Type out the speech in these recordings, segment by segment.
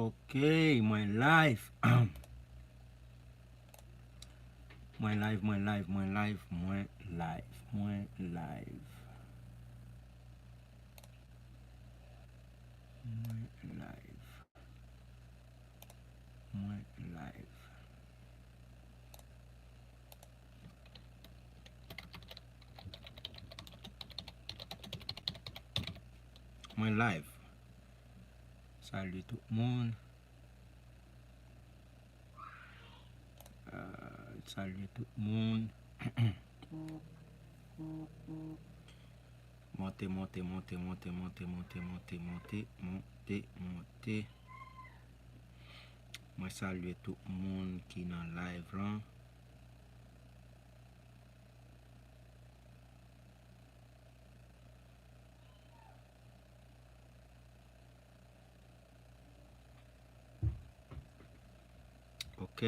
Okay, mwen live. Mwen live. Salut tout le monde. Salut tout le monde. Montez. Moi saluer tout le monde qui dans live là. OK.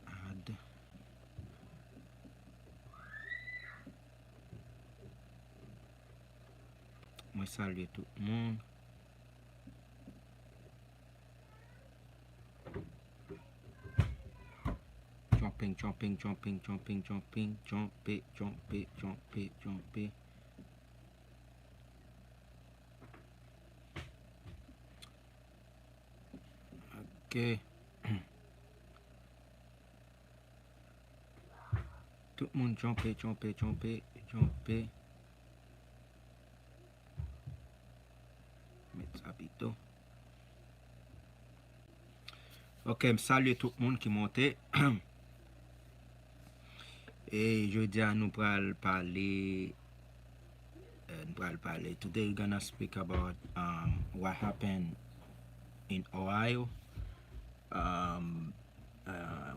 Add. Moi saluer tout le monde. Jumping. OK. Tout le monde jumper. Mettre ça plutôt. OK, salut tout le monde qui monte. Et je dis à nous parler. Today we're gonna speak about what happened in Ohio.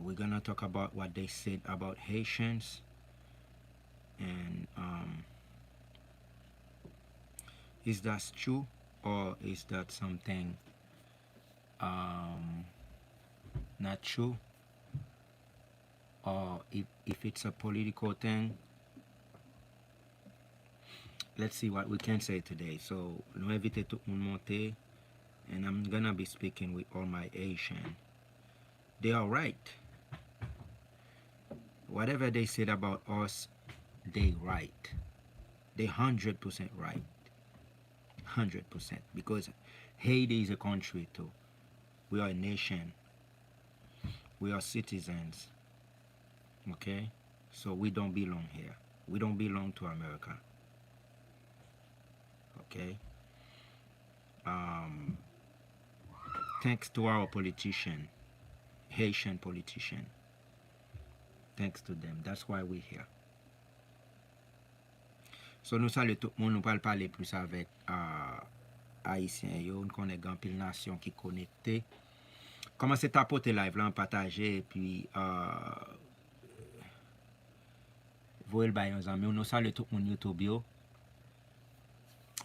We're gonna talk about what they said about Haitians, and is that true or is that something not true, or if it's a political thing. Let's see what we can say today. So nous inviter tout le monde monter, and I'm gonna be speaking with all my Asian. They are right. Whatever they said about us, they right. They 100% right. 100%. Because Haiti is a country too. We are a nation. We are citizens. Okay? So we don't belong here. We don't belong to America. Okay? Thanks to our politician. Haitian politician. Thanks to them. That's why we're here. So nous saluons tout le monde. Nous allons parler plus avec Haïtiens. Nous connaissons grand pile nation qui connecté. Commencez à tapoter live là, partager et puis voyez le bail aux amis. Nous saluons tout le monde YouTube yo.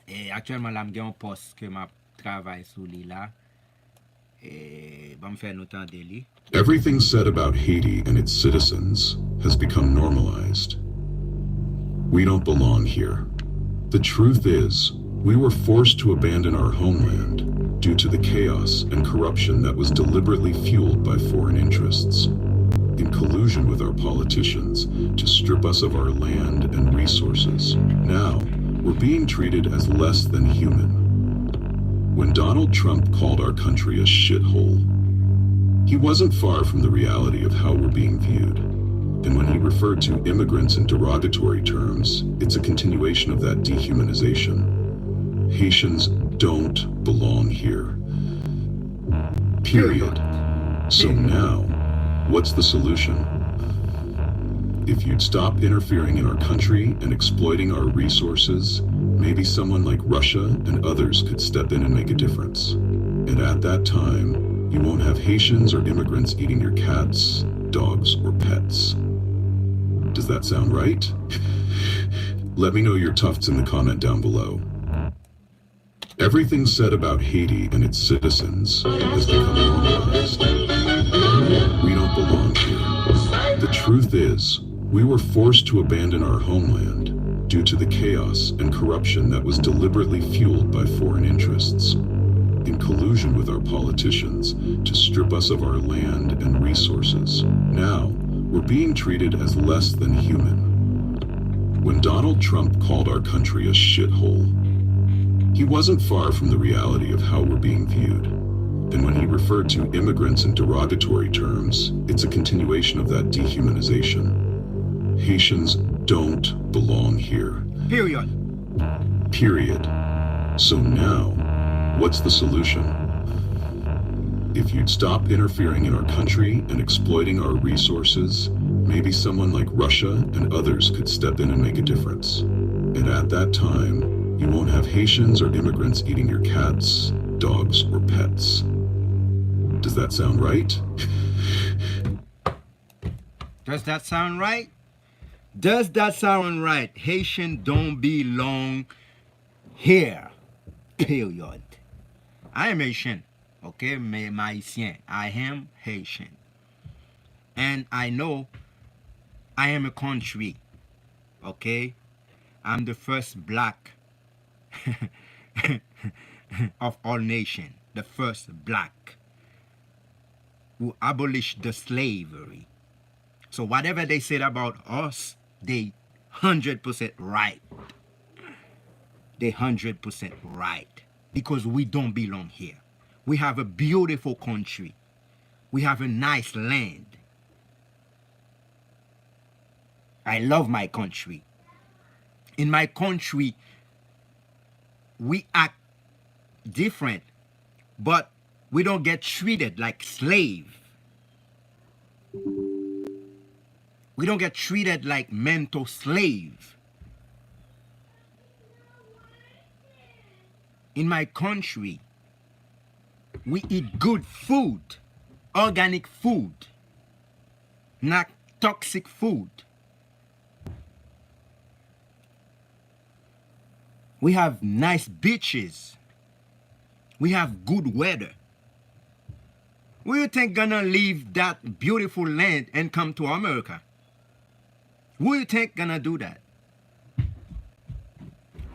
Et actuellement là, j'ai un post que je travaille sur lui là. Et bon faire nous temps deli. Everything said about Haiti and its citizens has become normalized. We don't belong here. The truth is, we were forced to abandon our homeland due to the chaos and corruption that was deliberately fueled by foreign interests, in collusion with our politicians to strip us of our land and resources. Now, we're being treated as less than human. When Donald Trump called our country a shithole, he wasn't far from the reality of how we're being viewed. And when he referred to immigrants in derogatory terms, it's a continuation of that dehumanization. Haitians don't belong here. Period. So now, what's the solution? If you'd stop interfering in our country and exploiting our resources, maybe someone like Russia and others could step in and make a difference. And at that time, you won't have Haitians or immigrants eating your cats, dogs, or pets. Does that sound right? Let me know your tufts in the comment down below. Everything said about Haiti and its citizens has become normalized. We don't belong here. The truth is, we were forced to abandon our homeland due to the chaos and corruption that was deliberately fueled by foreign interests, in collusion with our politicians to strip us of our land and resources. Now, we're being treated as less than human. When Donald Trump called our country a shithole, he wasn't far from the reality of how we're being viewed. And when he referred to immigrants in derogatory terms, it's a continuation of that dehumanization. Haitians don't belong here. Period. Period. So now, what's the solution? If you'd stop interfering in our country and exploiting our resources, maybe someone like Russia and others could step in and make a difference. And at that time, you won't have Haitians or immigrants eating your cats, dogs, or pets. Does that sound right? Does that sound right? Does that sound right? Haitian don't belong here. Period. I am Haitian. Okay, Haitien. I am Haitian. And I know I am a country. Okay? I'm the first black of all nations. The first black who abolished the slavery. So whatever they said about us, they 100% right. They 100% right. Because we don't belong here. We have a beautiful country. We have a nice land. I love my country. In my country, we act different, but we don't get treated like slave. We don't get treated like mental slave. In my country, we eat good food, organic food, not toxic food. We have nice beaches. We have good weather. Who you think gonna leave that beautiful land and come to America? Who you think gonna do that?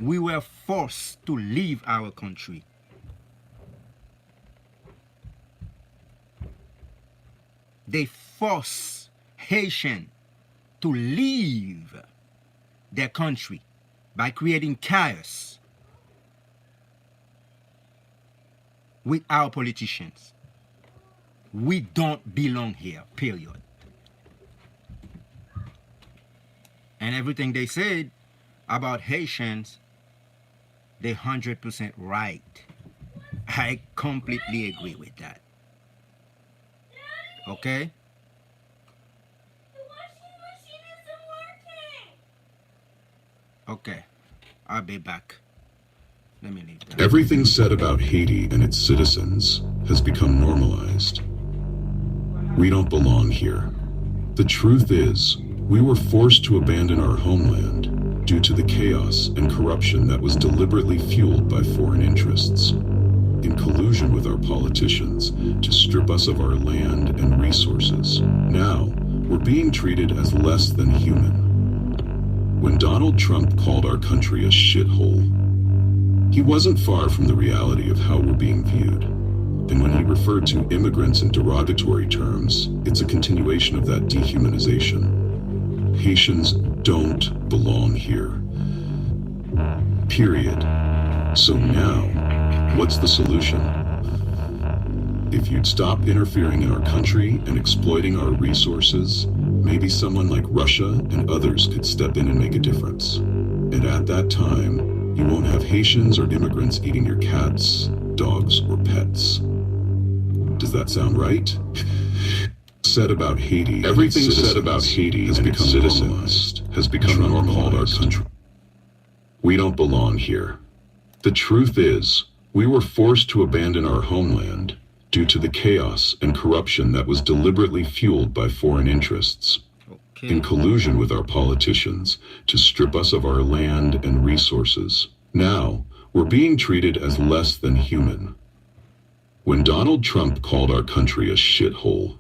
We were forced to leave our country. They force Haitian to leave their country by creating chaos with our politicians. We don't belong here, period. And everything they said about Haitians, they're 100% right. I completely agree with that. Okay? The washing machine isn't working. Okay. I'll be back. Let me leave that. Everything said about Haiti and its citizens has become normalized. We don't belong here. The truth is, we were forced to abandon our homeland due to the chaos and corruption that was deliberately fueled by foreign interests, in collusion with our politicians to strip us of our land and resources. Now, we're being treated as less than human. When Donald Trump called our country a shithole, he wasn't far from the reality of how we're being viewed. And when he referred to immigrants in derogatory terms, it's a continuation of that dehumanization. Haitians don't belong here. Period. So now, what's the solution? If you'd stop interfering in our country and exploiting our resources, maybe someone like Russia and others could step in and make a difference. And at that time, you won't have Haitians or immigrants eating your cats, dogs, or pets. Does that sound right? Said about Haiti, everything said about Haiti has become normalized, has become normalized. Our country. We don't belong here. The truth is, we were forced to abandon our homeland due to the chaos and corruption that was deliberately fueled by foreign interests, in collusion with our politicians to strip us of our land and resources. Now, we're being treated as less than human. When Donald Trump called our country a shithole,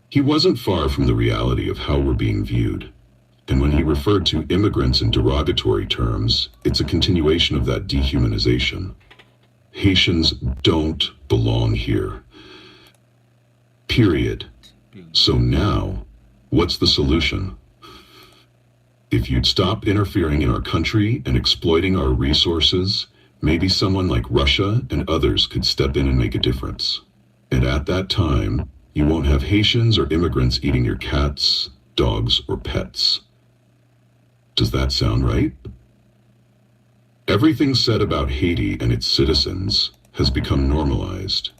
he wasn't far from the reality of how we're being viewed. And when he referred to immigrants in derogatory terms, it's a continuation of that dehumanization. Haitians don't belong here. Period. So now, what's the solution? If you'd stop interfering in our country and exploiting our resources, maybe someone like Russia and others could step in and make a difference. And at that time, you won't have Haitians or immigrants eating your cats, dogs, or pets. Does that sound right? Everything said about Haiti and its citizens has become normalized.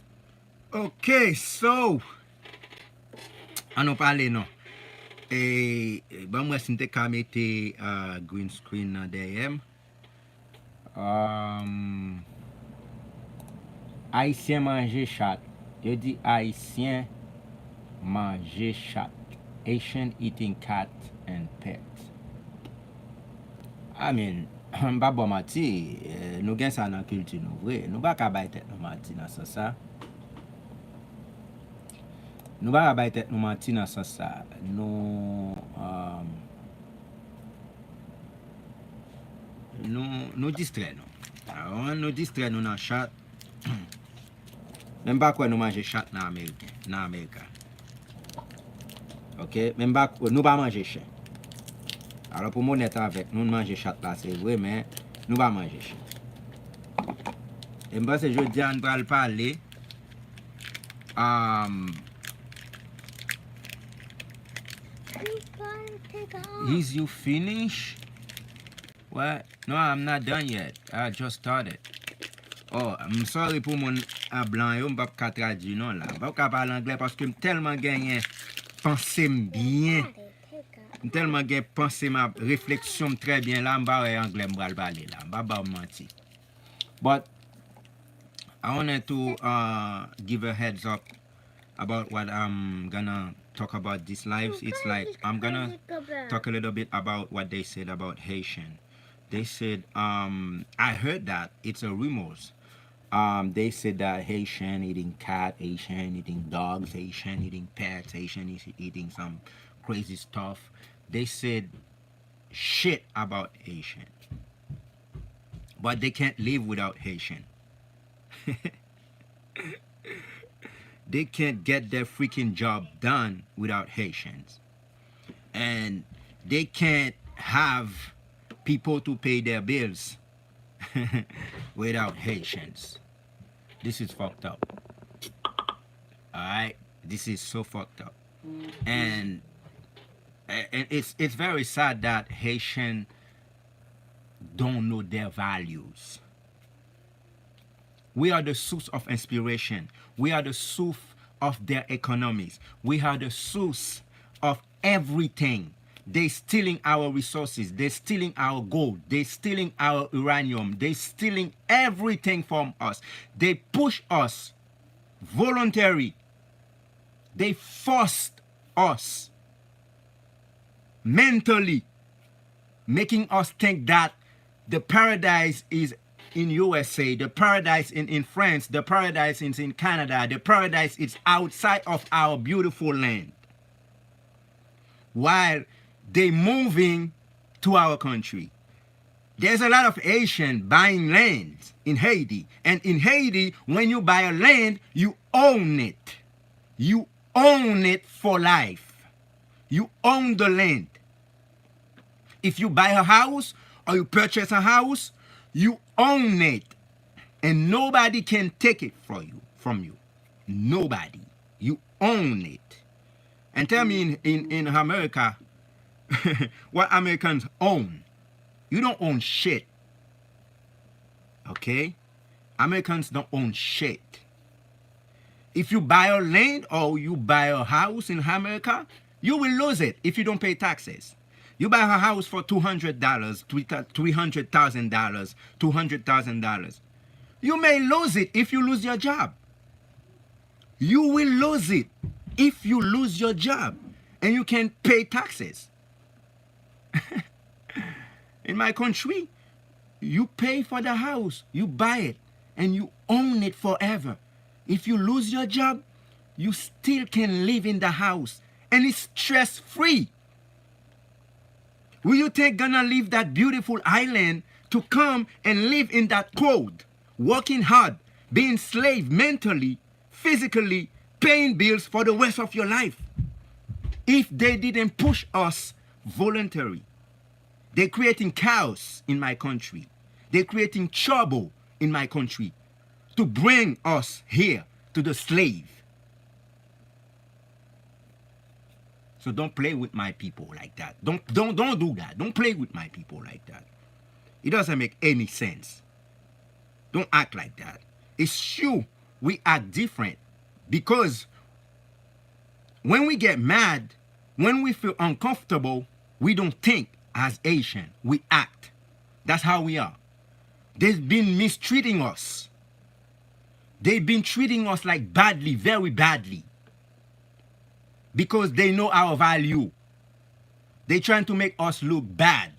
Okay, so an nou pale nou. Ban mwen sinte ka mette green screen nan deyem. Haitien manje chat. Yo di Haitien manje chat. Haitian eating cat and pet. I mean, ba bon mati, nou gen sa nan kulti nou vre. Nou ba ka bay tet nou mati nan sa. Nou ba ka bay tet nou mati nan sa. Nou distre nou. Nou distre nou nan chat. Men ba kwen nou manje chat nan Amerika. Ok? Men ba kwen nou ba manje chen. Alors pour mon net avec nous manger chat là c'est vrai mais nous pas manger chat. Et moi c'est jeudi on va parler Is you finished? What? No, I'm not done yet. I just started. Oh, I'm sorry pour mon blanc yo m'pa ka traduire non là. M'pa ka parler anglais parce que tellement gagné penser bien. Tellement que pensé ma réflexion très bien là, m'ba anglais m'bral parler là, m'ba ba menti. But I wanted to give a heads up about what I'm gonna talk about this live. It's like I'm gonna talk a little bit about what they said about Haitian. They said I heard that it's a rumors. They said that Haitian eating cat, Haitian eating dogs, Haitian eating pets, Haitian is eating some crazy stuff. They said shit about Haitian. But they can't live without Haitian. They can't get their freaking job done without Haitians. And they can't have people to pay their bills without Haitians. This is fucked up. Alright? This is so fucked up. And it's very sad that Haitian don't know their values. We are the source of inspiration. We are the source of their economies. We are the source of everything. They're stealing our resources. They're stealing our gold. They're stealing our uranium. They're stealing everything from us. They push us voluntarily. They forced us mentally, making us think that the paradise is in USA, the paradise in France, the paradise is in Canada, the paradise is outside of our beautiful land. While they moving to our country. There's a lot of Haitian buying land in Haiti. And in Haiti, when you buy a land, you own it. You own it for life. You own the land. If you buy a house or you purchase a house, you own it. And nobody can take it from you. Nobody. You own it. And tell me in America, what Americans own. You don't own shit. Okay? Americans don't own shit. If you buy a land or you buy a house in America, you will lose it if you don't pay taxes. You buy a house for $200, $300,000, $200,000. You may lose it if you lose your job. You will lose it if you lose your job and you can't pay taxes. In my country, you pay for the house, you buy it, and you own it forever. If you lose your job, you still can live in the house, and it's stress-free. Will you think gonna leave that beautiful island to come and live in that cold, working hard, being slave mentally, physically, paying bills for the rest of your life? If they didn't push us voluntarily, they're creating chaos in my country. They're creating trouble in my country to bring us here to the slave. So don't play with my people like that. Don't do that. Don't play with my people like that. It doesn't make any sense. Don't act like that. It's true we act different because when we get mad, when we feel uncomfortable, we don't think as Asian. We act. That's how we are. They've been mistreating us. They've been treating us like badly, very badly. Because they know our value. They're trying to make us look bad.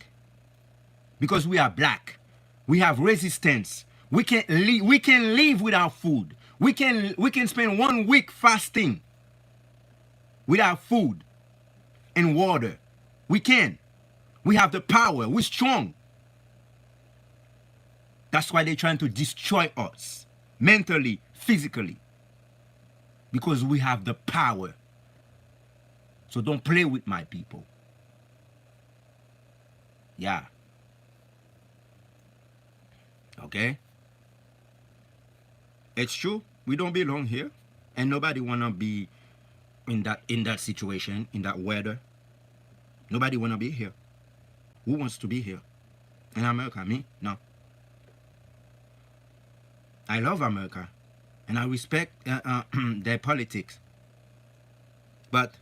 Because we are black. We have resistance. We can live without food. We can spend 1 week fasting without food and water. We can. We have the power. We're strong. That's why they're trying to destroy us. Mentally, physically. Because we have the power. So don't play with my people. Yeah. Okay? It's true. We don't belong here. And nobody wanna be in that situation, in that weather. Nobody wanna be here. Who wants to be here? In America, me? No. I love America. And I respect their politics. But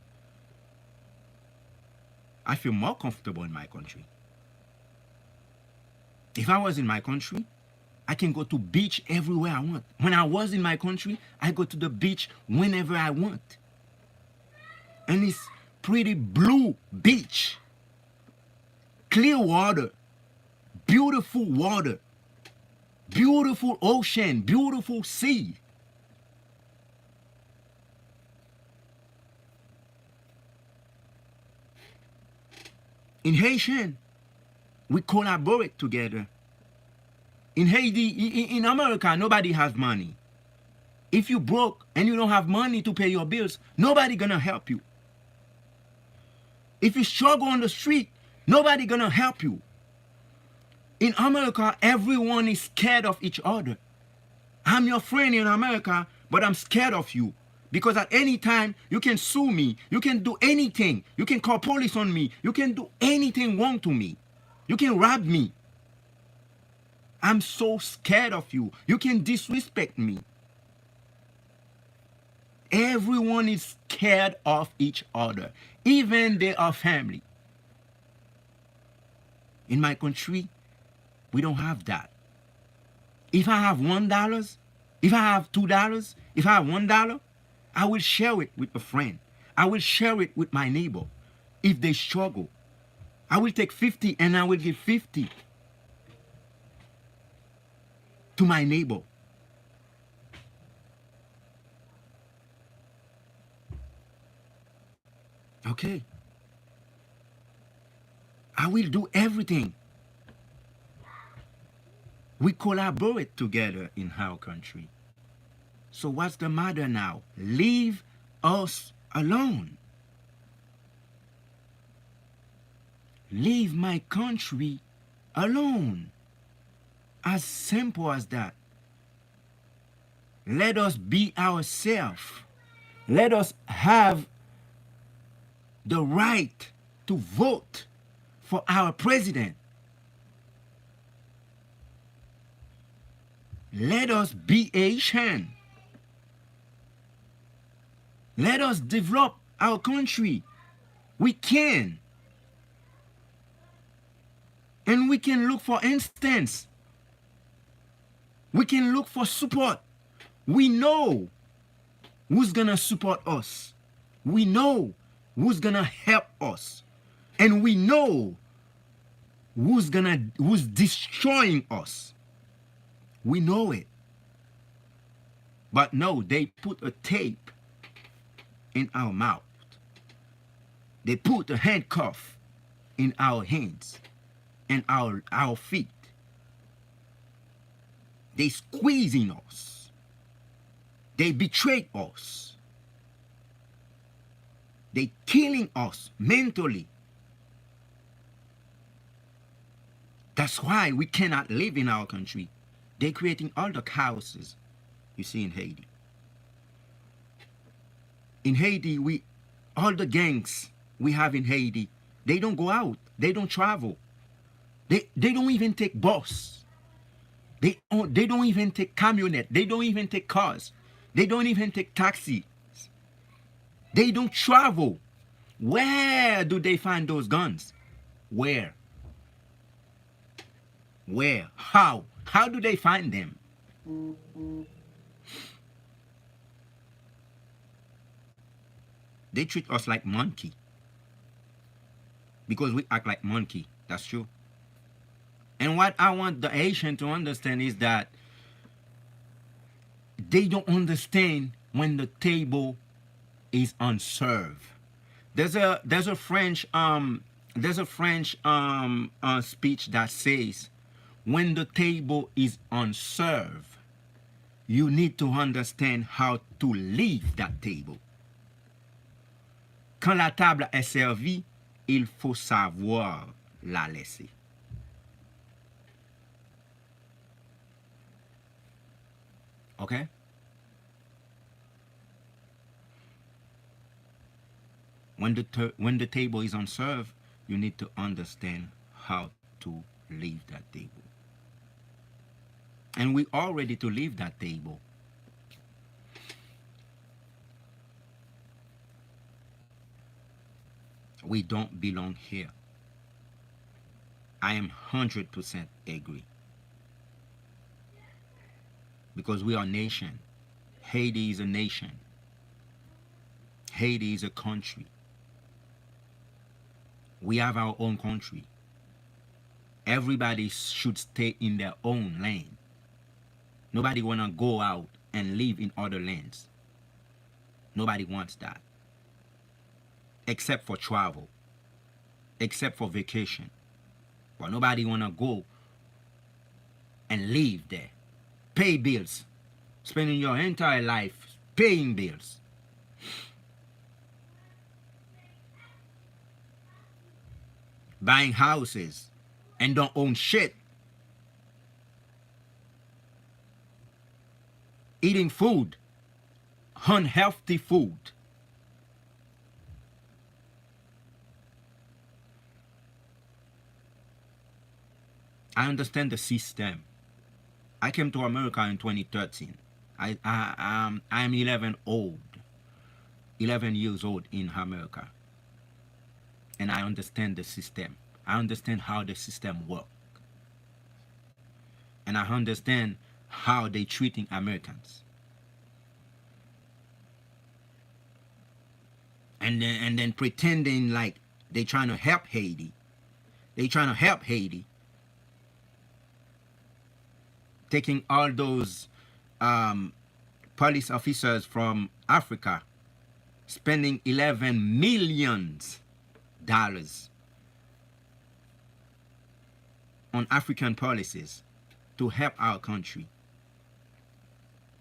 I feel more comfortable in my country. If I was in my country, I can go to beach everywhere I want. When I was in my country, I go to the beach whenever I want. And it's pretty blue beach. Clear water. Beautiful water. Beautiful ocean. Beautiful sea. In Haitian, we collaborate together. In Haiti, in America, nobody has money. If you broke and you don't have money to pay your bills, nobody gonna help you. If you struggle on the street, nobody gonna help you. In America, everyone is scared of each other. I'm your friend in America, but I'm scared of you. Because at any time, you can sue me. You can do anything. You can call police on me. You can do anything wrong to me. You can rob me. I'm so scared of you. You can disrespect me. Everyone is scared of each other. Even they are family. In my country, we don't have that. If I have $1, if I have $2, if I have $1, I will share it with a friend. I will share it with my neighbor. If they struggle, I will take 50 and I will give 50 to my neighbor. Okay. I will do everything. We collaborate together in our country. So what's the matter now? Leave us alone. Leave my country alone. As simple as that. Let us be ourselves. Let us have the right to vote for our president. Let us be Asian. Let us develop our country. We can. And we can look for instance. We can look for support. We know who's gonna support us. We know who's gonna help us. And we know who's destroying us. We know it. But no, they put a tape in our mouth. They put a handcuff in our hands and our feet. They squeezing us. They betray us. They killing us mentally. That's why we cannot live in our country. They're creating all the chaoses you see in Haiti. In Haiti, all the gangs we have in Haiti, they don't go out. They don't travel. They don't even take bus. They don't even take camionet. They don't even take cars. They don't even take taxis. They don't travel. Where do they find those guns? Where? Where? How? How do they find them? They treat us like monkey. Because we act like monkey. That's true. And what I want the Haitian to understand is that they don't understand when the table is unserved. There's a French speech that says, when the table is unserved, you need to understand how to leave that table. Quand la table est servie, il faut savoir la laisser. Okay? When the table is unserved, you need to understand how to leave that table. And we are ready to leave that table. We don't belong here. I am 100% agree. Because we are a nation. Haiti is a nation. Haiti is a country. We have our own country. Everybody should stay in their own lane. Nobody wanna go out and live in other lands. Nobody wants that. Except for travel. Except for vacation. But nobody wanna go and live there. Pay bills. Spending your entire life paying bills. Buying houses and don't own shit. Eating food, unhealthy food. I understand the system. I came to America in 2013. I'm 11 years old in America. And I understand the system. I understand how the system works. And I understand how they treating Americans. And then pretending like they trying to help Haiti. They trying to help Haiti. Taking all those police officers from Africa, spending $11 million on African policies to help our country.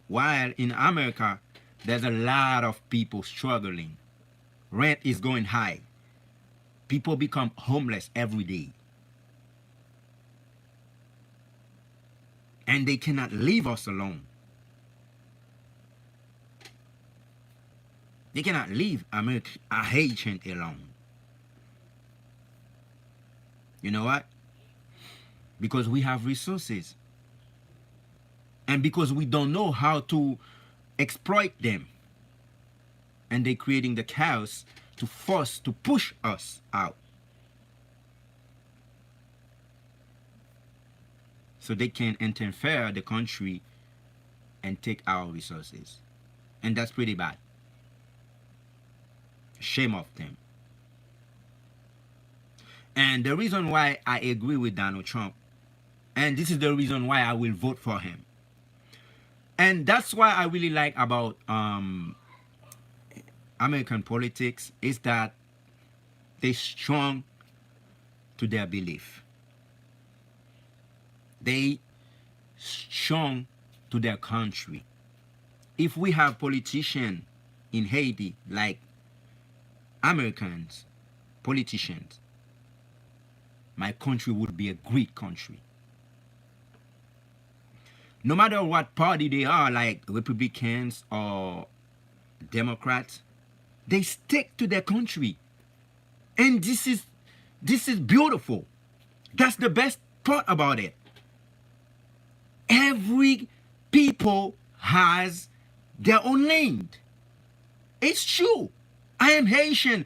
While in America, there's a lot of people struggling. Rent is going high. People become homeless every day. And they cannot leave us alone. They cannot leave a Haitian alone. You know what? Because we have resources. And because we don't know how to exploit them. And they're creating the chaos to push us out. So they can interfere the country and take our resources. And that's pretty bad. Shame of them. And the reason why I agree with Donald Trump, and this is the reason why I will vote for him. And that's why I really like about American politics, is that they're strong to their belief. They strong to their country. If we have politicians in Haiti like Americans, politicians, my country would be a great country. No matter what party they are, like Republicans or Democrats, they stick to their country. And this is beautiful. That's the best part about it. Every people has their own land. It's true. I am Haitian.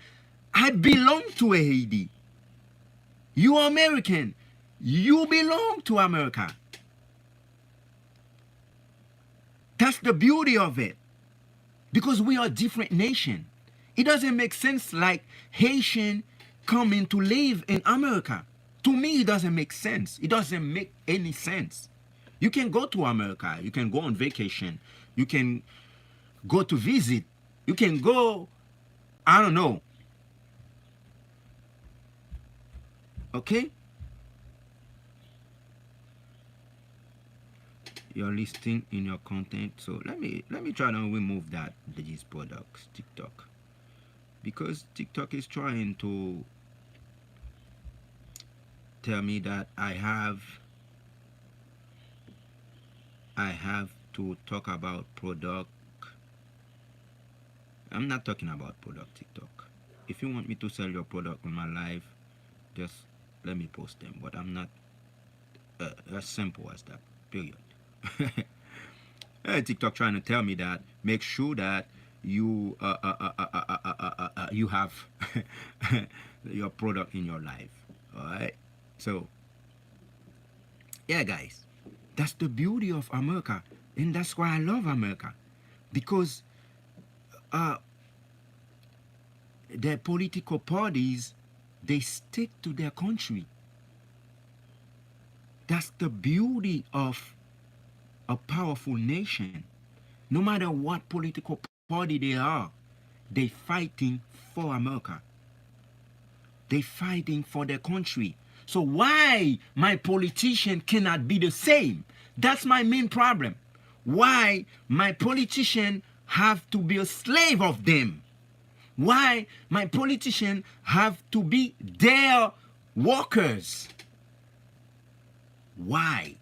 I belong to Haiti. You are American. You belong to America. That's the beauty of it. Because we are different nation. It doesn't make sense like Haitian coming to live in America. To me, it doesn't make sense. It doesn't make any sense. You can go to America. You can go on vacation. You can go to visit. You can go, I don't know. Okay? You're listing in your content. So let me try to remove that these products, TikTok. Because TikTok is trying to tell me that I have to talk about product. I'm not talking about product, TikTok. If you want me to sell your product on my live, just let me post them. But I'm not as simple as that, period. TikTok trying to tell me that make sure that you you have your product in your life. All right. So yeah, guys, that's the beauty of America, and that's why I love America, because the political parties, they stick to their country. That's the beauty of a powerful nation. No matter what political party they are, they fighting for America. They fighting for their country. So why my politician cannot be the same? That's my main problem. Why my politician have to be a slave of them? Why my politician have to be their workers? Why?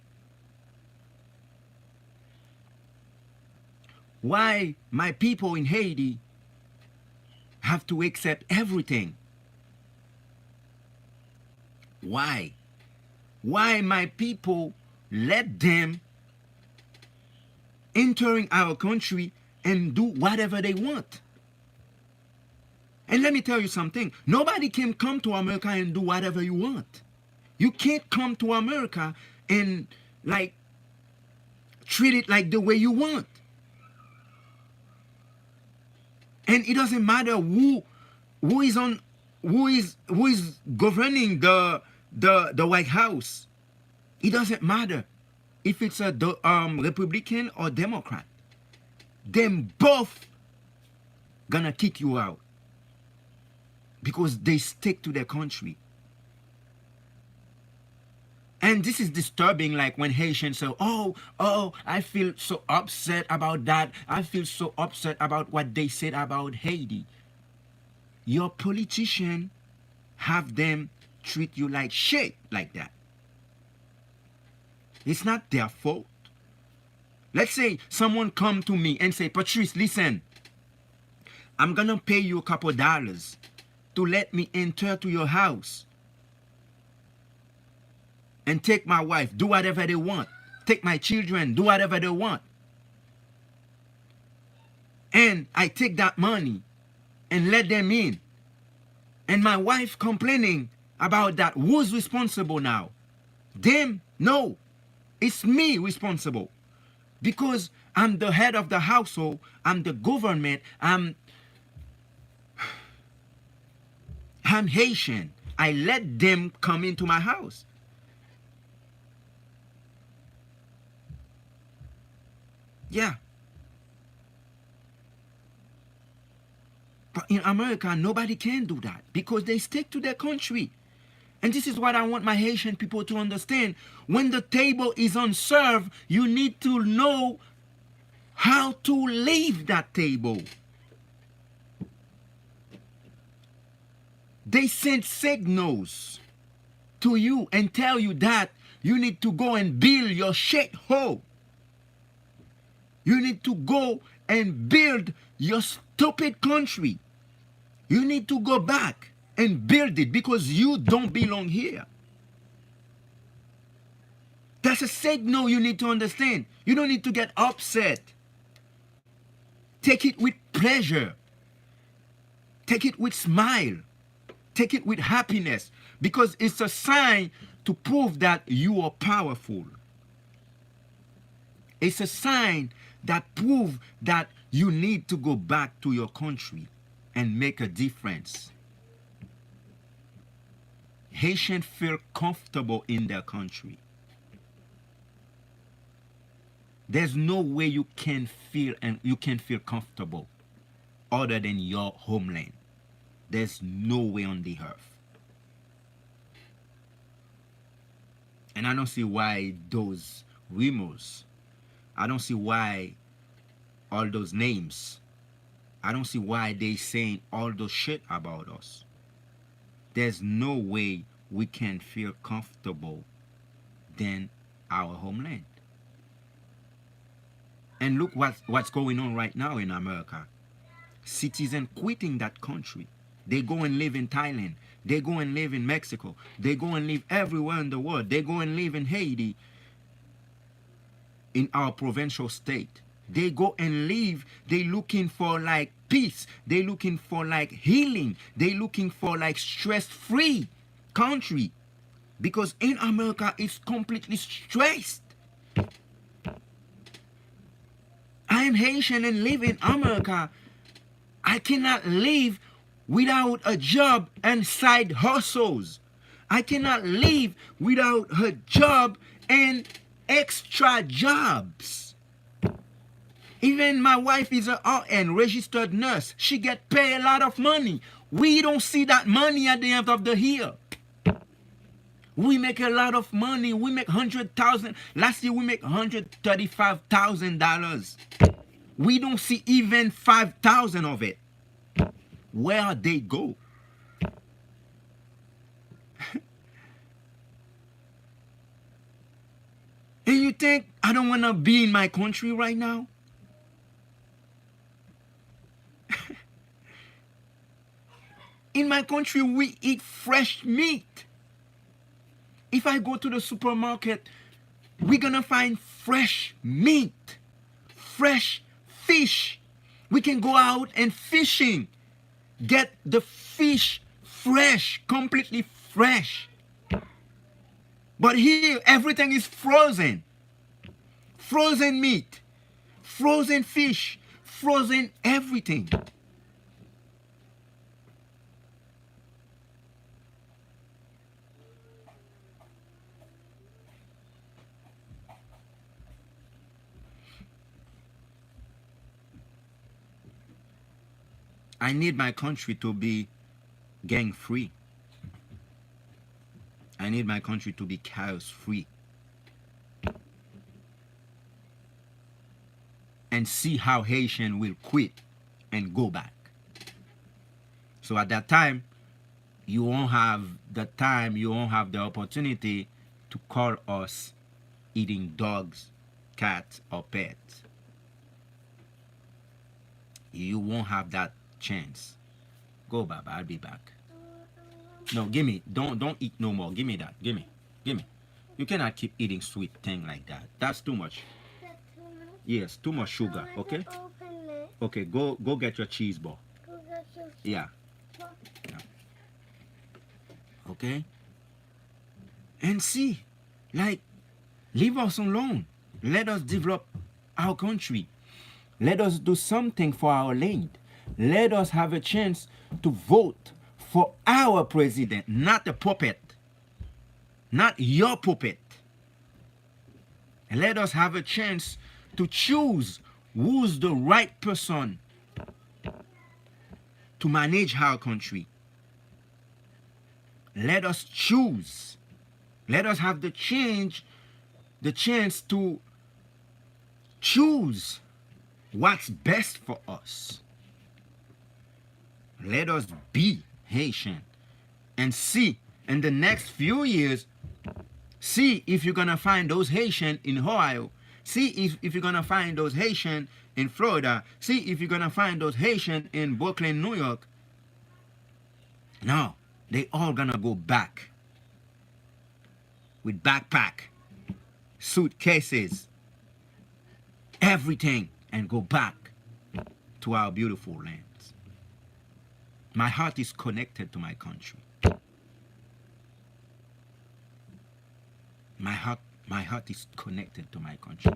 Why my people in Haiti have to accept everything? Why? Why my people let them entering our country and do whatever they want? And let me tell you something. Nobody can come to America and do whatever you want. You can't come to America and like treat it like the way you want. And it doesn't matter who is governing the White House. It doesn't matter if it's a Republican or Democrat. Them both gonna kick you out because they stick to their country. And this is disturbing, like when Haitians say, oh, I feel so upset about that. I feel so upset about what they said about Haiti. Your politician have them treat you like shit like that. It's not their fault. Let's say someone come to me and say, Patrice, listen, I'm gonna pay you a couple dollars to let me enter to your house and take my wife, do whatever they want. Take my children, do whatever they want. And I take that money and let them in. And my wife complaining about that. Who's responsible now? Them? No. It's me responsible. Because I'm the head of the household. I'm the government. I'm Haitian. I let them come into my house. Yeah. But in America, nobody can do that because they stick to their country. And this is what I want my Haitian people to understand. When the table is unserved, you need to know how to leave that table. They send signals to you and tell you that you need to go and build your shit hole. You need to go and build your stupid country. You need to go back and build it because you don't belong here. That's a signal you need to understand. You don't need to get upset. Take it with pleasure. Take it with smile. Take it with happiness, because it's a sign to prove that you are powerful. It's a sign that proves that you need to go back to your country and make a difference. Haitians feel comfortable in their country. There's no way you can feel comfortable other than your homeland. There's no way on the earth. And I don't see why those rumors, I don't see why all those names, I don't see why they saying all those shit about us. There's no way we can feel comfortable than our homeland. And look what's going on right now in America. Citizens quitting that country. They go and live in Thailand. They go and live in Mexico. They go and live everywhere in the world. They go and live in Haiti, in our provincial state. They go and live. They looking for like peace. They looking for like healing. They looking for like stress-free country. Because in America, it's completely stressed. I am Haitian and live in America. I cannot live without a job and side hustles. I cannot live without a job and extra jobs. Even my wife is an RN, registered nurse. She get paid a lot of money. We don't see that money at the end of the year. We make a lot of money. We make $100,000. Last year we make $135,000. We don't see even 5,000 of it. Where they go? And you think I don't want to be in my country right now? In my country, we eat fresh meat. If I go to the supermarket, we're going to find fresh meat, fresh fish. We can go out and fishing. Get the fish fresh, completely fresh. But here, everything is frozen. Frozen meat, frozen fish, frozen everything. I need my country to be gang-free. I need my country to be chaos-free. And see how Haitian will quit and go back. So at that time, you won't have the time, you won't have the opportunity to call us eating dogs, cats, or pets. You won't have that chance. Go, Baba, I'll be back. No, give me. Don't eat no more. Give me that. Give me. You cannot keep eating sweet thing like that. That's too much. Yes, too much sugar. Okay. Okay, go get your cheese ball. Yeah. Okay. And see, like, leave us alone. Let us develop our country. Let us do something for our land. Let us have a chance to vote for our president, not a puppet. Not your puppet. And let us have a chance to choose who's the right person to manage our country. Let us choose. Let us have the chance to choose what's best for us. Let us be Haitian and see in the next few years, see if you're gonna find those Haitian in Ohio. See if you're gonna find those Haitian in Florida. See if you're gonna find those Haitian in Brooklyn, New York. No, they all gonna go back with backpack, suitcases, everything, and go back to our beautiful lands. My heart is connected to my country. My heart is connected to my country.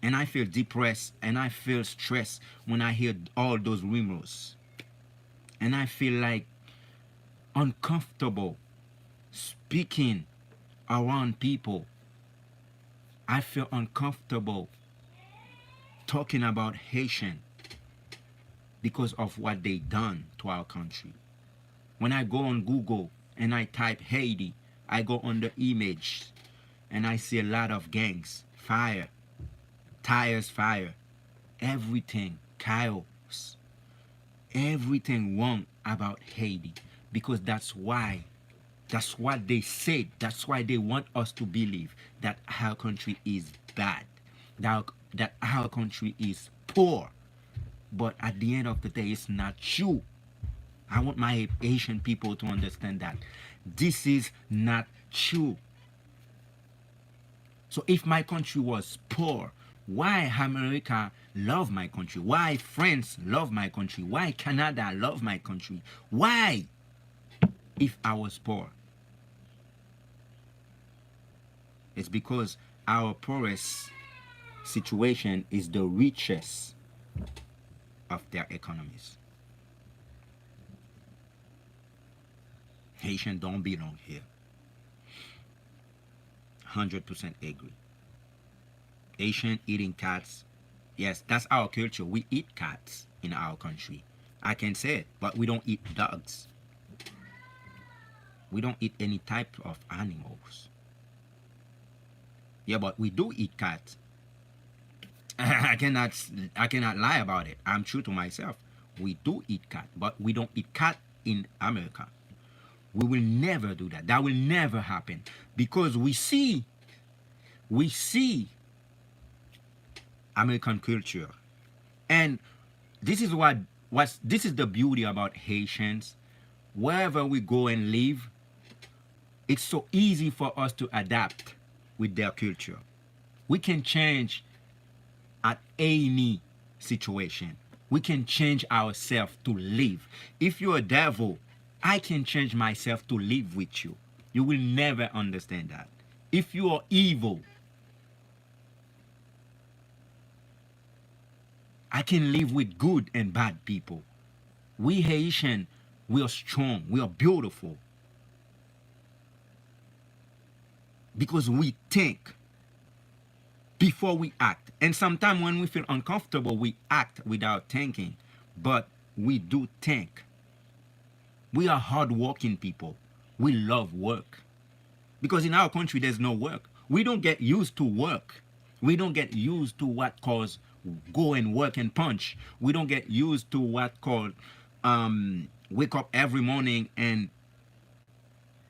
And I feel depressed and I feel stressed when I hear all those rumors. And I feel like uncomfortable speaking around people. I feel uncomfortable talking about Haitian because of what they done to our country. When I go on Google and I type Haiti, I go on the image and I see a lot of gangs, fire, tires fire, everything, chaos, everything wrong about Haiti, because that's what they said. That's why they want us to believe that our country is bad, that our country is poor. But at the end of the day, it's not true. I want my Asian people to understand that this is not true. So if my country was poor, why America love my country? Why France love my country? Why Canada love my country? Why? If I was poor, it's because our poorest situation is the richest of their economies. Haitian don't belong here. 100% agree. Haitian eating cats, yes, that's our culture. We eat cats in our country. I can say it, but we don't eat dogs. We don't eat any type of animals. Yeah, but we do eat cats. I cannot lie about it. I'm true to myself. We do eat cat, but we don't eat cat in America. We will never do that. That will never happen, because we see American culture, and this is this is the beauty about Haitians. Wherever we go and live, it's so easy for us to adapt with their culture. We can change at any situation. We can change ourselves to live. If you're a devil, I can change myself to live with you. You will never understand that. If you are evil, I can live with good and bad people. We Haitian, we are strong, we are beautiful. Because we think before we act. And sometimes when we feel uncomfortable, we act without thinking. But we do think. We are hardworking people. We love work. Because in our country, there's no work. We don't get used to work. We don't get used to what calls go and work and punch. We don't get used to what called wake up every morning and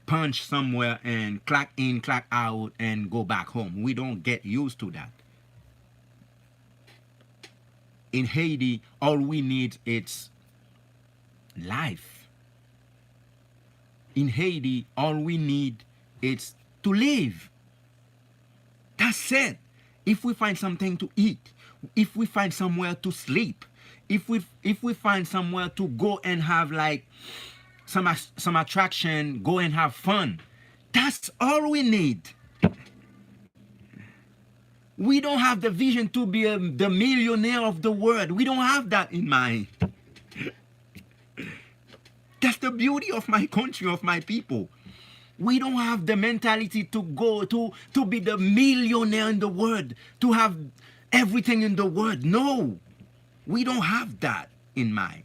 punch somewhere and clock in, clock out, and go back home. We don't get used to that. In Haiti, all we need is life. In Haiti, all we need is to live. That's it. If we find something to eat, if we find somewhere to sleep, if we find somewhere to go and have like some attraction, go and have fun, that's all we need. We don't have the vision to be the millionaire of the world. We don't have that in mind. That's the beauty of my country, of my people. We don't have the mentality to go to be the millionaire in the world, to have everything in the world. No, we don't have that in mind.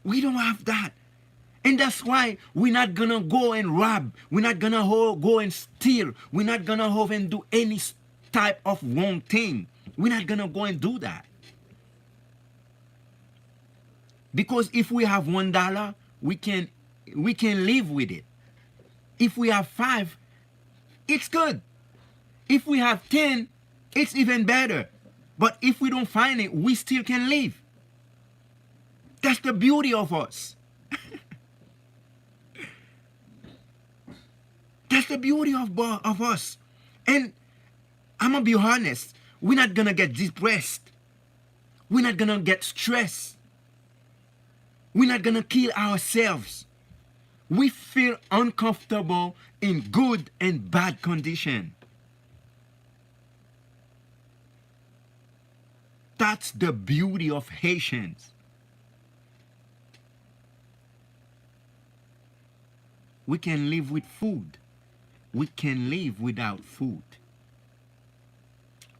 We don't have that. And that's why we're not gonna go and rob. We're not gonna go and steal. We're not gonna go and do any type of wrong thing. We're not gonna go and do that. Because if we have $1, we can live with it. If we have 5, it's good. If we have 10, it's even better. But if we don't find it, we still can live. That's the beauty of us. That's the beauty of us. And I'm going to be honest, we're not going to get depressed. We're not going to get stressed. We're not going to kill ourselves. We feel uncomfortable in good and bad condition. That's the beauty of Haitians. We can live with food. We can live without food.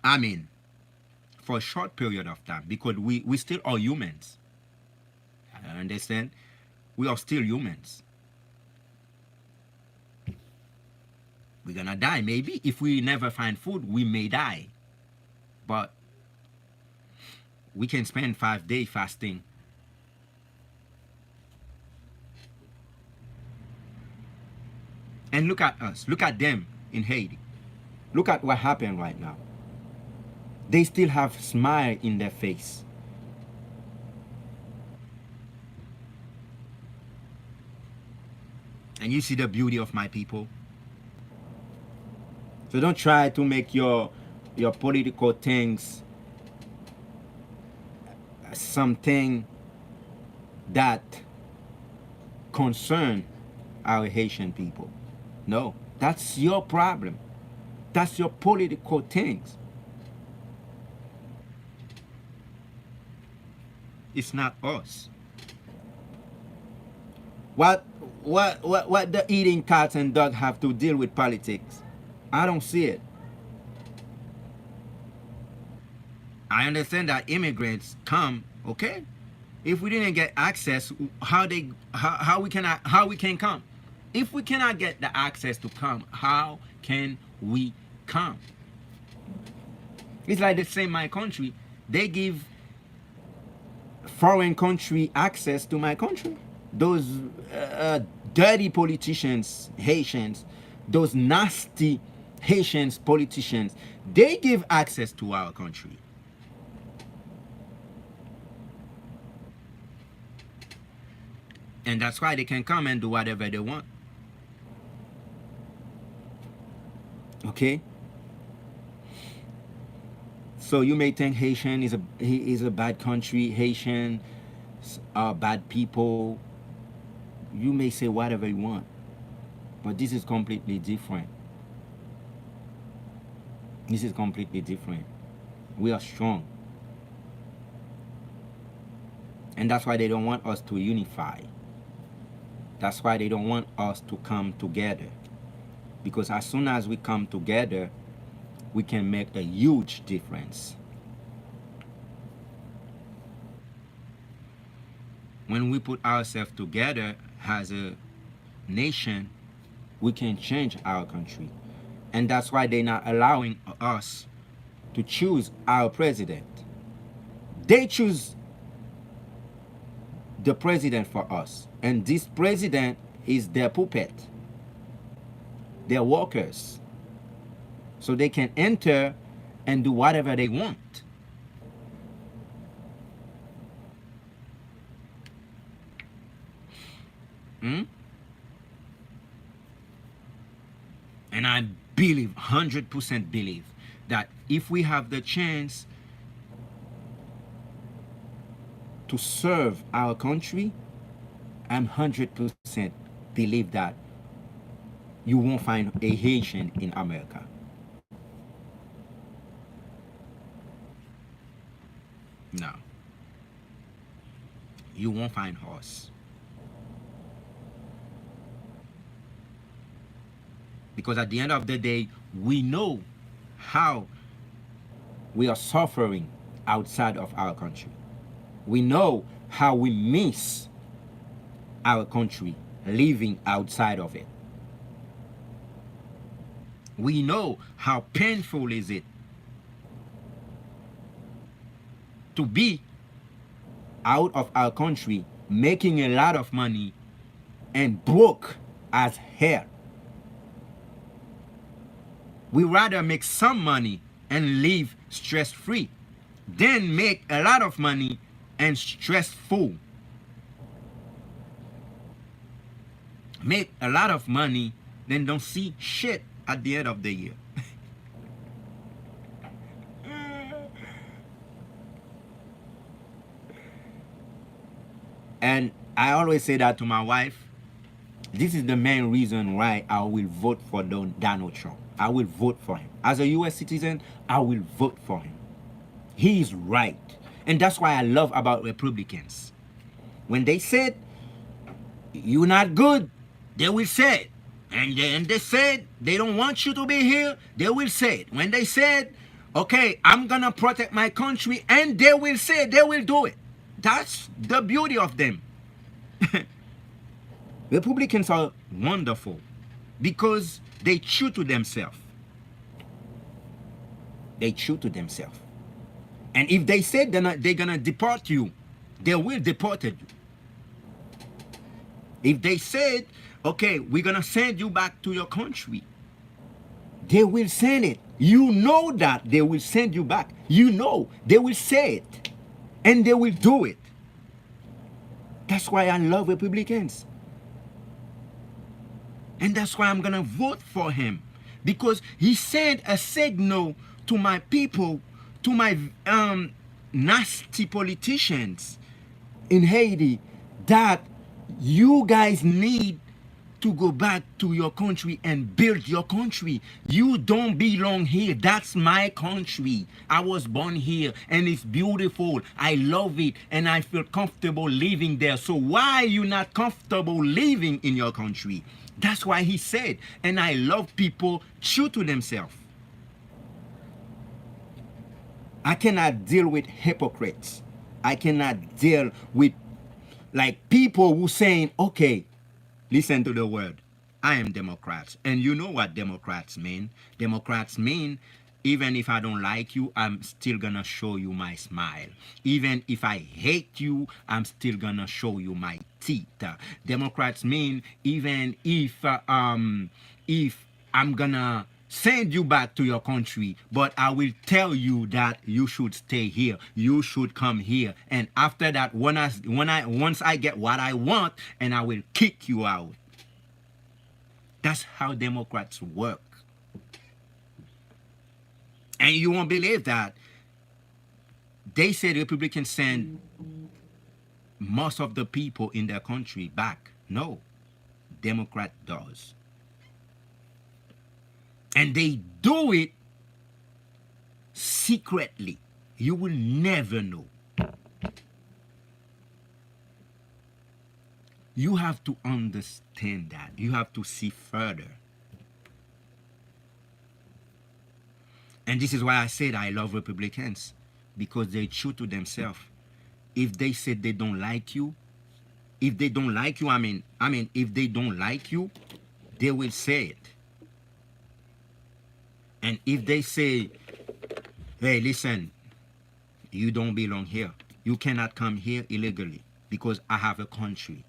I mean, for a short period of time, because we still are humans. I understand? We are still humans. We're gonna die, maybe. If we never find food, we may die. But we can spend 5 days fasting. And look at us. Look at them in Haiti. Look at what happened right now. They still have smile in their face. And you see the beauty of my people. So don't try to make your political things something that concern our Haitian people. No, that's your problem. That's your political things. It's not us. What the eating cats and dogs have to deal with politics? I don't see it. I understand that immigrants come, okay? If we didn't get access, how we can come? If we cannot get the access to come, how can we come? It's like the same my country. They give foreign country access to my country. Those dirty politicians, Haitians, those nasty Haitians politicians, they give access to our country. And that's why they can come and do whatever they want. Okay? So you may think Haitian is a bad country, Haitian are bad people. You may say whatever you want. But this is completely different. This is completely different. We are strong. And that's why they don't want us to unify. That's why they don't want us to come together. Because as soon as we come together, we can make a huge difference. When we put ourselves together as a nation, we can change our country. And that's why they're not allowing us to choose our president. They choose the president for us. And this president is their puppet. Their workers. So they can enter and do whatever they want. And I believe, 100% believe, that if we have the chance to serve our country, I'm 100% believe that you won't find a Haitian in America. No. You won't find us. Because at the end of the day, we know how we are suffering outside of our country. We know how we miss our country, living outside of it. We know how painful is it to be out of our country, making a lot of money and broke as hell. We rather make some money and live stress-free than make a lot of money and stressful. Make a lot of money, then don't see shit at the end of the year. And I always say that to my wife. This is the main reason why I will vote for Donald Trump. I will vote for him. As a US citizen, I will vote for him. He is right. And that's why I love about Republicans. When they said, you're not good, they will say it. And then they said, they don't want you to be here, they will say it. When they said, okay, I'm gonna protect my country, and they will say it, they will do it. That's the beauty of them. Republicans are wonderful because they true to themselves. They true to themselves. And if they say they're gonna deport you, they will deport you. If they said, okay, we're gonna send you back to your country, they will send it. You know that they will send you back. You know they will say it, and they will do it. That's why I love Republicans. And that's why I'm gonna vote for him, because he sent a signal to my people, to my nasty politicians in Haiti, that you guys need to go back to your country and build your country. You don't belong here. That's my country. I was born here and it's beautiful. I love it and I feel comfortable living there. So why are you not comfortable living in your country? That's why he said, and I love people true to themselves. I cannot deal with hypocrites. I cannot deal with like people who saying, okay, listen to the word. I am Democrats. And you know what Democrats mean. Democrats mean, even if I don't like you, I'm still gonna show you my smile. Even if I hate you, I'm still gonna show you my teeth. Democrats mean, even if I'm gonna send you back to your country, but I will tell you that you should stay here. You should come here. And after that, once I get what I want, and I will kick you out. That's how Democrats work. And you won't believe that. They said Republicans send most of the people in their country back. No, Democrat does. And they do it secretly. You will never know. You have to understand that. You have to see further. And this is why I said I love Republicans, because they're true to themselves. If they said they don't like you, if they don't like you, if they don't like you, they will say it. And if they say, hey, listen, you don't belong here. You cannot come here illegally because I have a country.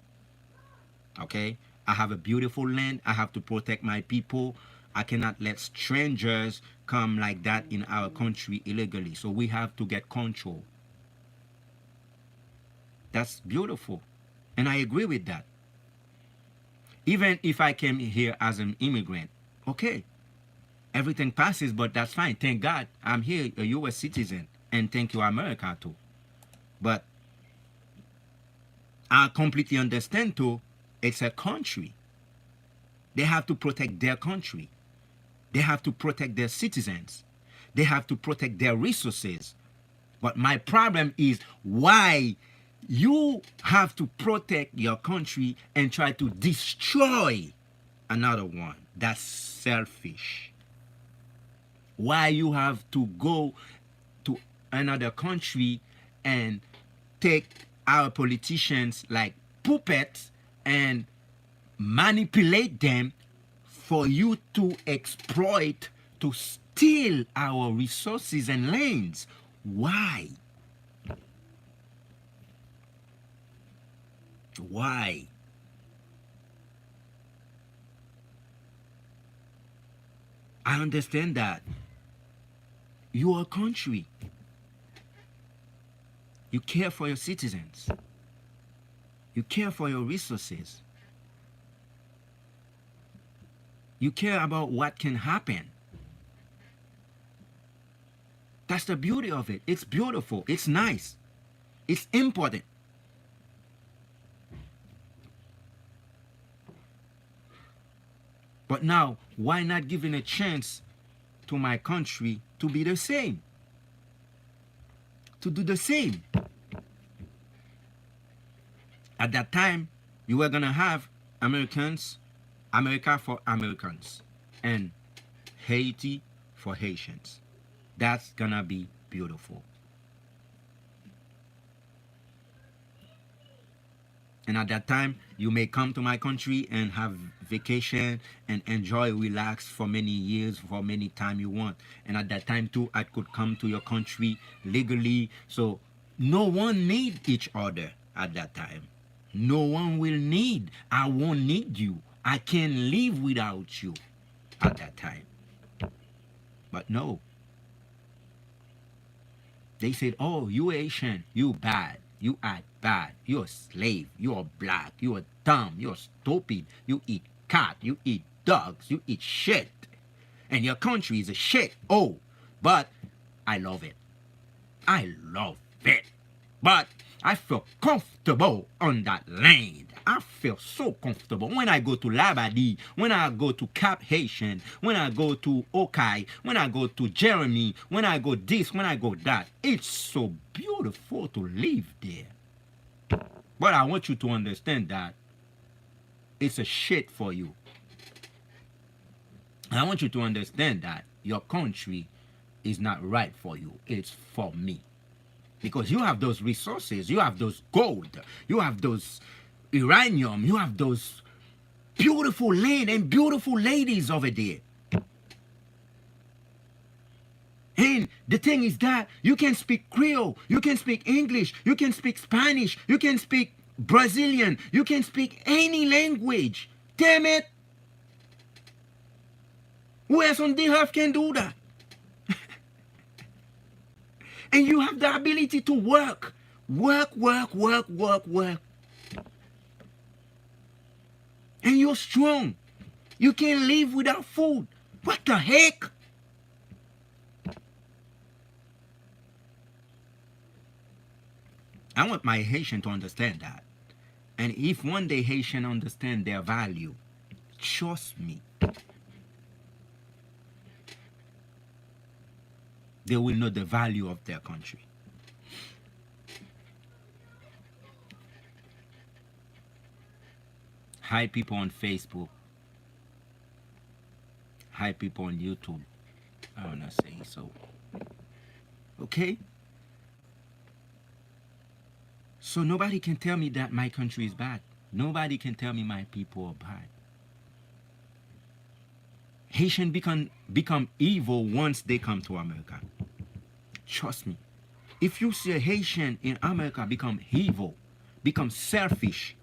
Okay? I have a beautiful land. I have to protect my people. I cannot let strangers come like that in our country illegally. So we have to get control. That's beautiful. And I agree with that. Even if I came here as an immigrant, okay, everything passes, but that's fine. Thank God I'm here, a U.S. citizen. And thank you, America, too. But I completely understand, too, it's a country. They have to protect their country. They have to protect their citizens. They have to protect their resources. But my problem is why you have to protect your country and try to destroy another one. That's selfish. Why you have to go to another country and take our politicians like puppets and manipulate them for you to exploit, to steal our resources and lands. Why? Why? I understand that. You are a country. You care for your citizens. You care for your resources. You care about what can happen. That's the beauty of it. It's beautiful. It's nice. It's important. But now, why not giving a chance to my country to be the same? To do the same. At that time, you were going to have Americans, America for Americans, and Haiti for Haitians. That's going to be beautiful. And at that time, you may come to my country and have vacation and enjoy, relax for many years, for many time you want. And at that time too, I could come to your country legally. So no one need each other at that time. No one will need. I won't need you. I can't live without you at that time. But no. They said, oh, you Asian, you bad. You act bad. You're a slave. You're black. You're dumb. You're stupid. You eat cat. You eat dogs. You eat shit. And your country is a shit. Oh, but I love it. I love it. But I feel comfortable on that land. I feel so comfortable when I go to Labadie, when I go to Cap Haitian, when I go to Okai, when I go to Jeremy, when I go this, when I go that. It's so beautiful to live there. But I want you to understand that it's a shit for you. I want you to understand that your country is not right for you. It's for me. Because you have those resources, you have those gold, you have those uranium, you have those beautiful land and beautiful ladies over there. And the thing is that you can speak Creole, you can speak English, you can speak Spanish, you can speak Brazilian, you can speak any language. Damn it! Who else on the earth can do that? And you have the ability to work. Work. And you're strong. You can live without food. What the heck? I want my Haitian to understand that. And if one day Haitian understand their value, trust me, they will know the value of their country. Hi people on Facebook. Hi people on YouTube. I wanna say so. Okay? So nobody can tell me that my country is bad. Nobody can tell me my people are bad. Haitian become evil once they come to America. Trust me. If you see a Haitian in America become evil, become selfish,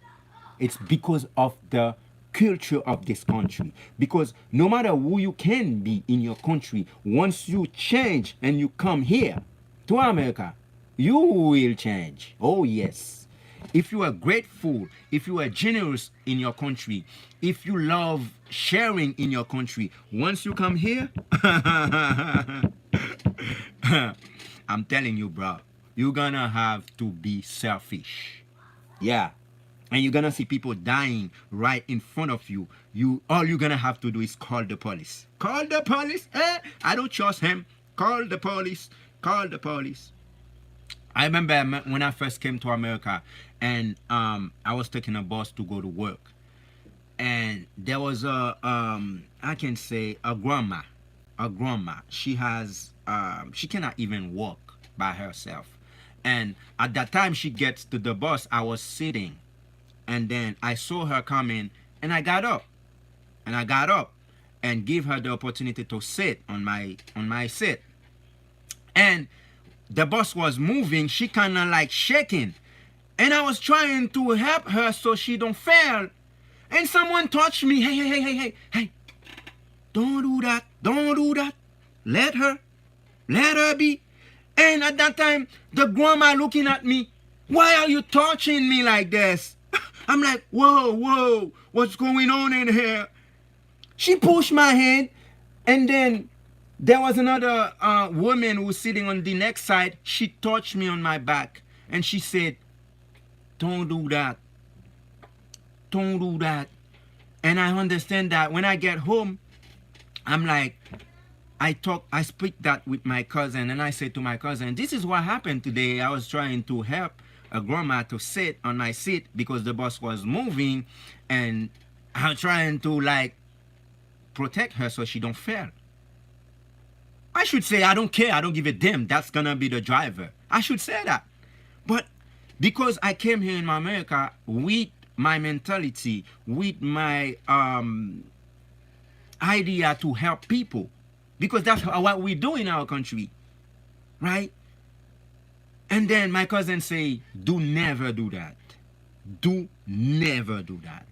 it's because of the culture of this country. Because no matter who you can be in your country, once you change and you come here to America, you will change. Oh yes. If you are grateful, if you are generous in your country, if you love sharing in your country, once you come here, I'm telling you, bro, you're gonna have to be selfish. Yeah. And you're gonna see people dying right in front of you. All you're gonna have to do is call the police. Call the police? I don't trust him. Call the police. Call the police. I remember when I first came to America, and I was taking a bus to go to work, and there was I can say a grandma. She cannot even walk by herself, and at that time she gets to the bus, I was sitting And then I saw her coming, and I got up. And I got up and give her the opportunity to sit on my seat. And the bus was moving, she kind of like shaking. And I was trying to help her so she don't fall. And someone touched me. Hey. Don't do that. Don't do that. Let her be. And at that time, the grandma looking at me. Why are you touching me like this? I'm like, whoa, what's going on in here? She pushed my hand, and then there was another woman who was sitting on the next side. She touched me on my back, and she said, don't do that. Don't do that. And I understand that when I get home, I'm like, I speak that with my cousin, and I say to my cousin, this is what happened today. I was trying to help a grandma to sit on my seat because the bus was moving, and I'm trying to like protect her so she don't fall. I should say, I don't care, I don't give a damn, that's gonna be the driver. I should say that. But because I came here in America with my mentality, with my idea to help people, because that's what we do in our country, right? And then my cousin say, do never do that. Do never do that.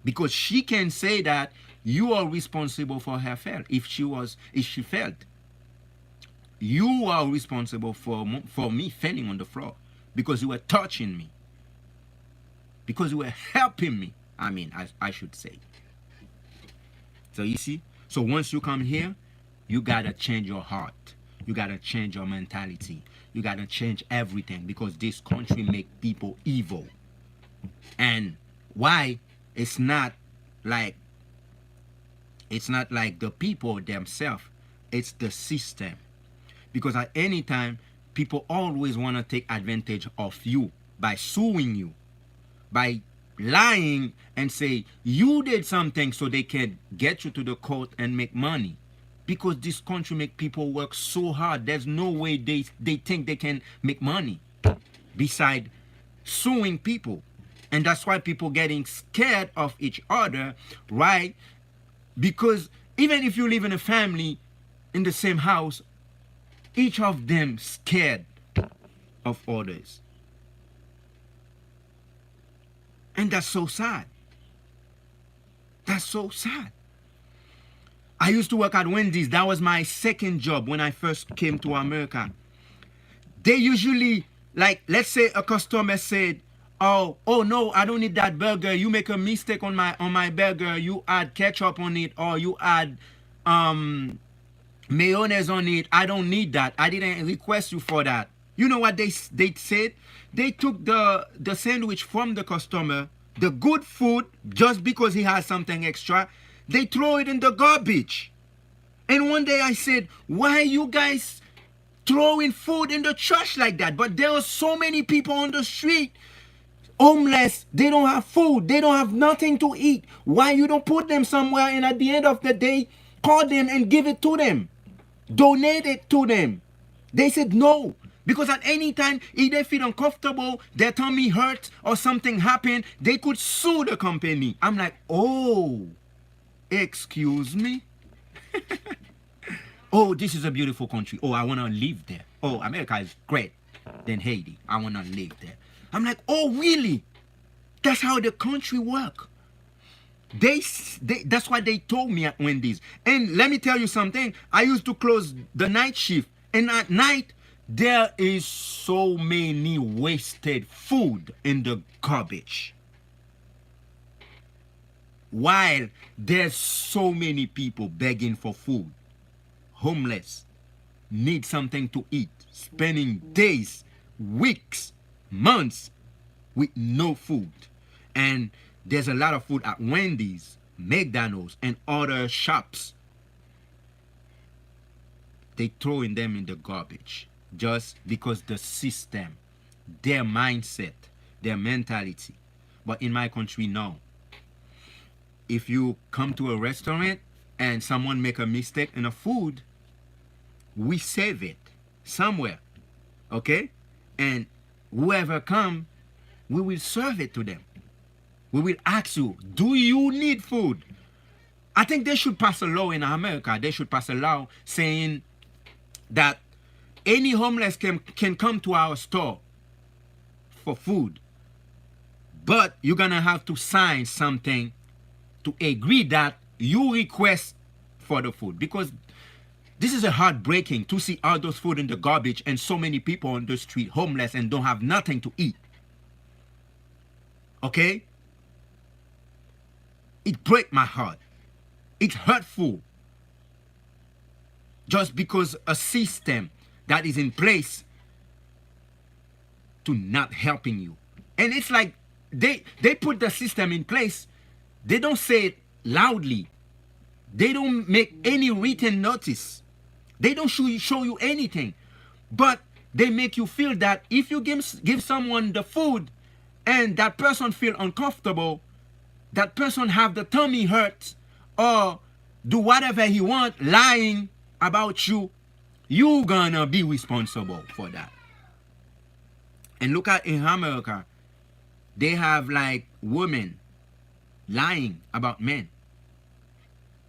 Because she can say that you are responsible for her fail. If she failed, you are responsible for me failing on the floor because you were touching me, because you were helping me. I mean, I should say. So you see, so once you come here, you gotta change your heart. You gotta change your mentality. You gotta change everything, because this country make people evil. And why? It's not like the people themselves, it's the system. Because at any time, people always want to take advantage of you by suing you, by lying and say you did something so they can get you to the court and make money. Because this country make people work so hard, there's no way they think they can make money beside suing people. And that's why people getting scared of each other, right? Because even if you live in a family in the same house, each of them scared of others. And that's so sad. That's so sad. I used to work at Wendy's. That was my second job when I first came to America. They usually, like, let's say a customer said, oh no, I don't need that burger. You make a mistake on my burger. You add ketchup on it, or you add mayonnaise on it. I don't need that. I didn't request you for that. You know what they said? They took the sandwich from the customer, the good food, just because he has something extra. They throw it in the garbage. And one day I said, why are you guys throwing food in the trash like that? But there are so many people on the street, homeless. They don't have food. They don't have nothing to eat. Why you don't put them somewhere, and at the end of the day, call them and give it to them? Donate it to them. They said no. Because at any time, if they feel uncomfortable, their tummy hurts, or something happened, they could sue the company. I'm like, oh, excuse me? Oh, this is a beautiful country. Oh, I want to live there. Oh, America is great than Haiti. I want to live there. I'm like, oh, really? That's how the country work. That's what they told me at Wendy's. And let me tell you something. I used to close the night shift. And at night, there is so many wasted food in the garbage. While there's so many people begging for food, homeless, need something to eat, spending days, weeks, months with no food. And there's a lot of food at Wendy's, McDonald's, and other shops. They throwing them in the garbage just because the system, their mindset, their mentality. But in my country, no. If you come to a restaurant and someone make a mistake in a food, we save it somewhere, okay? And whoever come, we will serve it to them. We will ask you, do you need food? I think they should pass a law in America. They should pass a law saying that any homeless can come to our store for food. But you're going to have to sign something to agree that you request for the food. Because this is a heartbreaking to see all those food in the garbage and so many people on the street homeless and don't have nothing to eat. Okay? It breaks my heart. It's hurtful. Just because a system that is in place to not helping you. And it's like they put the system in place. They don't say it loudly. They don't make any written notice. They don't show you anything. But they make you feel that if you give someone the food and that person feel uncomfortable, that person have the tummy hurt or do whatever he want, lying about you, you gonna be responsible for that. And look at in America, they have like women lying about men.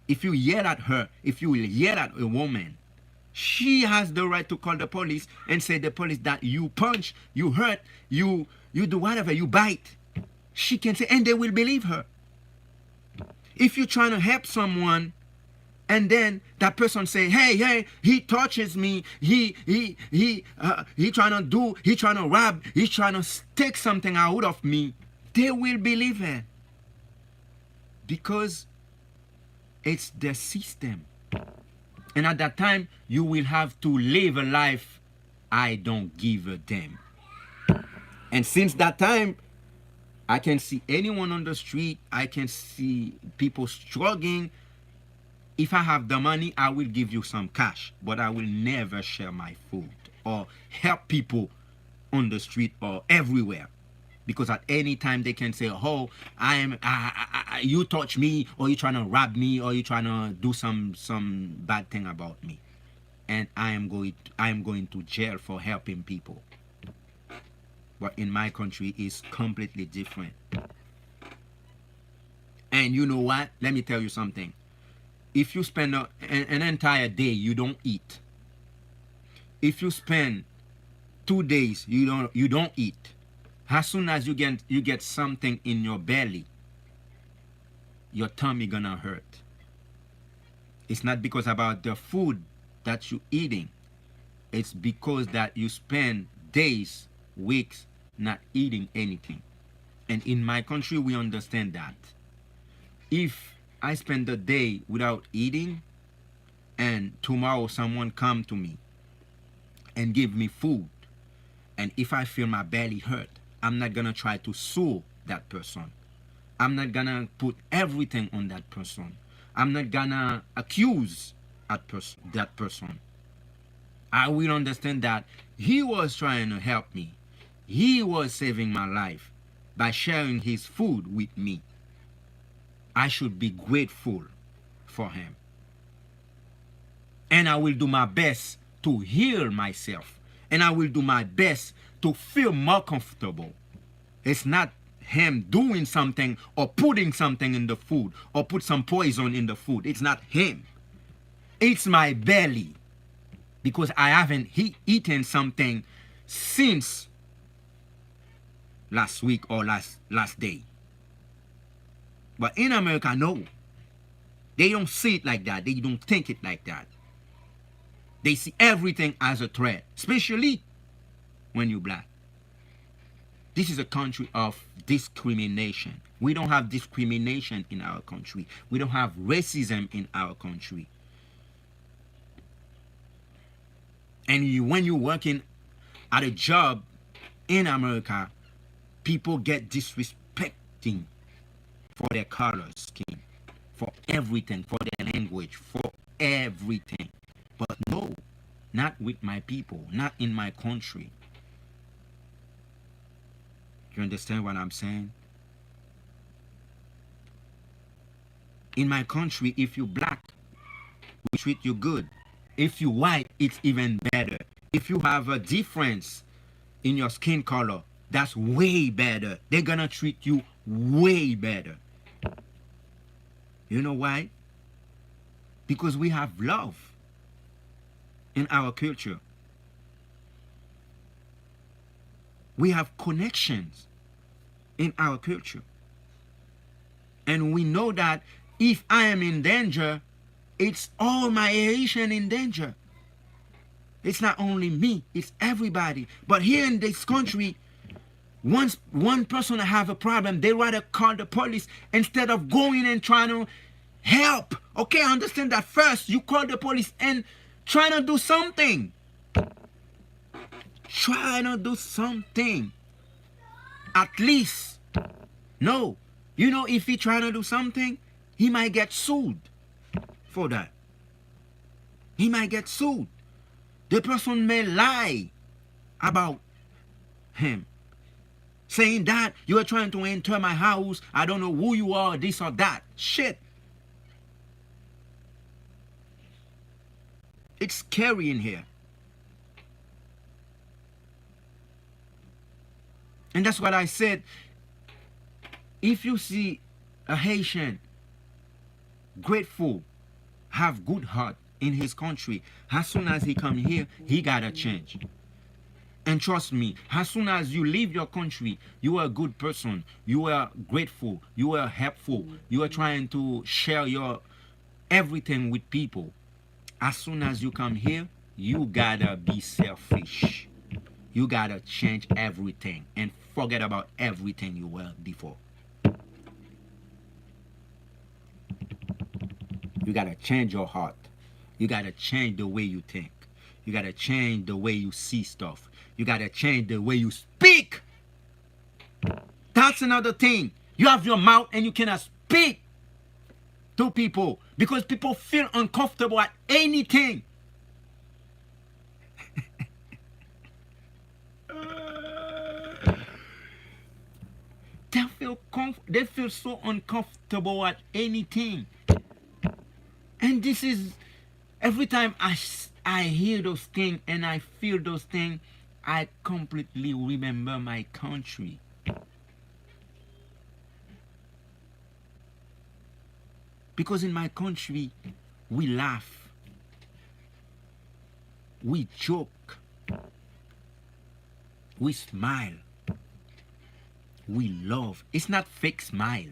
If you yell at her, if you yell at a woman, she has the right to call the police and say the police that you punch, you hurt, you do whatever, you bite. She can say, and they will believe her. If you're trying to help someone and then that person say, hey, he touches me, he trying to rob, he's trying to take something out of me, they will believe her. Because it's the system. And at that time, you will have to live a life, I don't give a damn. And since that time, I can see anyone on the street, I can see people struggling. If I have the money, I will give you some cash, but I will never share my food or help people on the street or everywhere. Because at any time they can say, oh, you touch me, or you trying to rob me, or you trying to do some bad thing about me. And I am going to jail for helping people. But in my country, it's completely different. And you know what? Let me tell you something. If you spend an entire day, you don't eat. If you spend 2 days, you don't eat. As soon as you get something in your belly, your tummy gonna hurt. It's not because about the food that you're eating. It's because that you spend days, weeks, not eating anything. And in my country, we understand that. If I spend the day without eating, and tomorrow someone come to me and give me food, and if I feel my belly hurt, I'm not gonna try to sue that person. I'm not gonna put everything on that person. I'm not gonna accuse that person. I will understand that he was trying to help me. He was saving my life by sharing his food with me. I should be grateful for him. And I will do my best to heal myself. And I will do my best to feel more comfortable. It's not him doing something or putting something in the food or put some poison in the food. It's not him. It's my belly. Because I haven't eaten something since last week or last day. But in America, no. They don't see it like that. They don't think it like that. They see everything as a threat, especially when you're black. This is a country of discrimination. We don't have discrimination in our country. We don't have racism in our country. And when you're working at a job in America, people get disrespecting for their color skin, for everything, for their language, for everything. But no, not with my people, not in my country. You understand what I'm saying? In my country, if you're black, we treat you good. If you're white, it's even better. If you have a difference in your skin color, that's way better. They're gonna treat you way better. You know why? Because we have love in our culture. We have connections in our culture. And we know that if I am in danger, it's all my Haitian in danger. It's not only me, it's everybody. But here in this country, once one person have a problem, they rather call the police instead of going and trying to help. Okay, I understand that first you call the police and try to do something. Try to do something. At least. No. You know, if he trying to do something, he might get sued for that. He might get sued. The person may lie about him, saying that you are trying to enter my house, I don't know who you are, this or that. Shit. It's scary in here. And that's what I said. If you see a Haitian grateful, have good heart in his country, as soon as he come here, he gotta change. And trust me, as soon as you leave your country, you are a good person, you are grateful, you are helpful, you are trying to share your everything with people. As soon as you come here, you gotta be selfish. You gotta change everything and forget about everything you were before. You gotta change your heart. You gotta change the way you think. You gotta change the way you see stuff. You gotta change the way you speak. That's another thing. You have your mouth and you cannot speak to people because people feel uncomfortable at anything. They feel so uncomfortable at anything. And this is, every time I hear those things and I feel those things, I completely remember my country. Because in my country, we laugh, we joke, we smile, we love. It's not fake smile.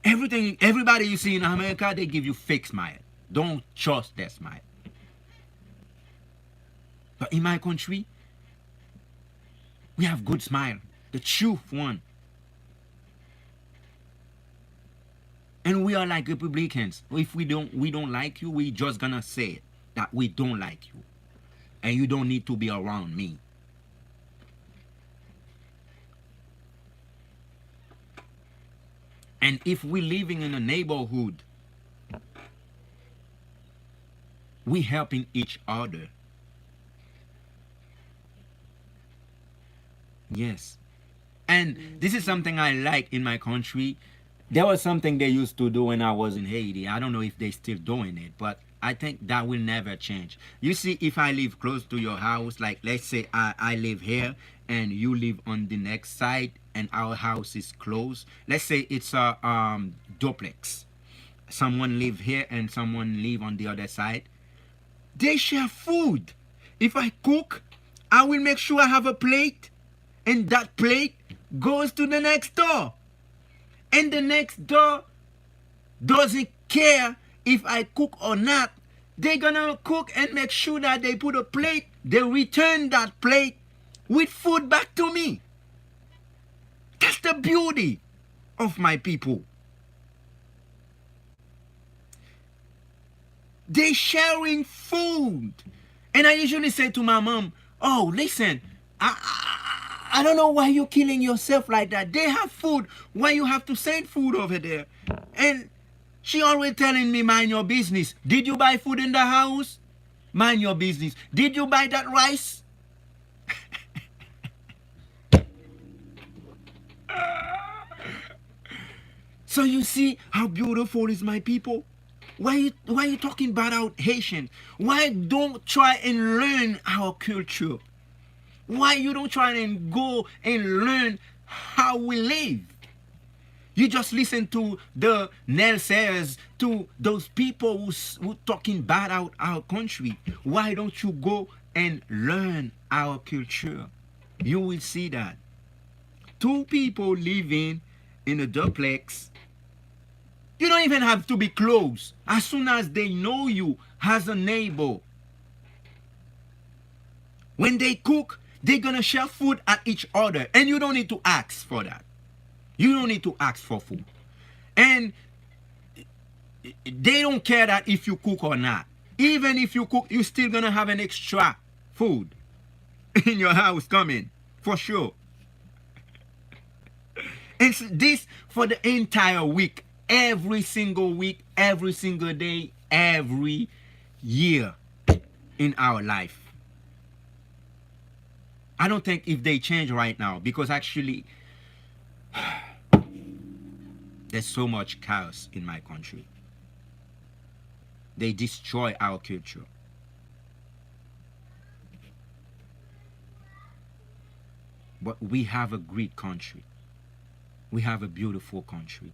Everybody you see in America, they give you fake smile. Don't trust their smile. But in my country, we have good smile, the truth one. And we are like Republicans. If we don't like you, we just gonna say it, that we don't like you. And you don't need to be around me. And if we're living in a neighborhood, we helping each other. Yes. And this is something I like in my country. There was something they used to do when I was in Haiti. I don't know if they're still doing it, but I think that will never change. You see, if I live close to your house, like let's say I live here and you live on the next side and our house is close. Let's say it's a duplex. Someone live here and someone live on the other side. They share food. If I cook, I will make sure I have a plate, and that plate goes to the next door. And the next door doesn't care if I cook or not. They're gonna cook and make sure that they put a plate, they return that plate with food back to me. That's the beauty of my people. They sharing food. And I usually say to my mom, oh, listen, I don't know why you're killing yourself like that. They have food. Why you have to send food over there? And she always telling me, mind your business. Did you buy food in the house? Mind your business. Did you buy that rice? So you see how beautiful is my people? Why you talking about our Haitians? Why don't try and learn our culture? Why you don't try and go and learn how we live. You just listen to the naysayers, to those people who talking bad out our country. Why don't you go and learn our culture? You will see that. Two people living in a duplex, you don't even have to be close. As soon as they know you as a neighbor, when they cook, they're gonna share food at each other, and you don't need to ask for that. You don't need to ask for food. And they don't care that if you cook or not. Even if you cook, you're still gonna have an extra food in your house coming, for sure. And this for the entire week, every single week, every single day, every year in our life. I don't think if they change right now, because actually there's so much chaos in my country. They destroy our culture. But we have a great country. We have a beautiful country.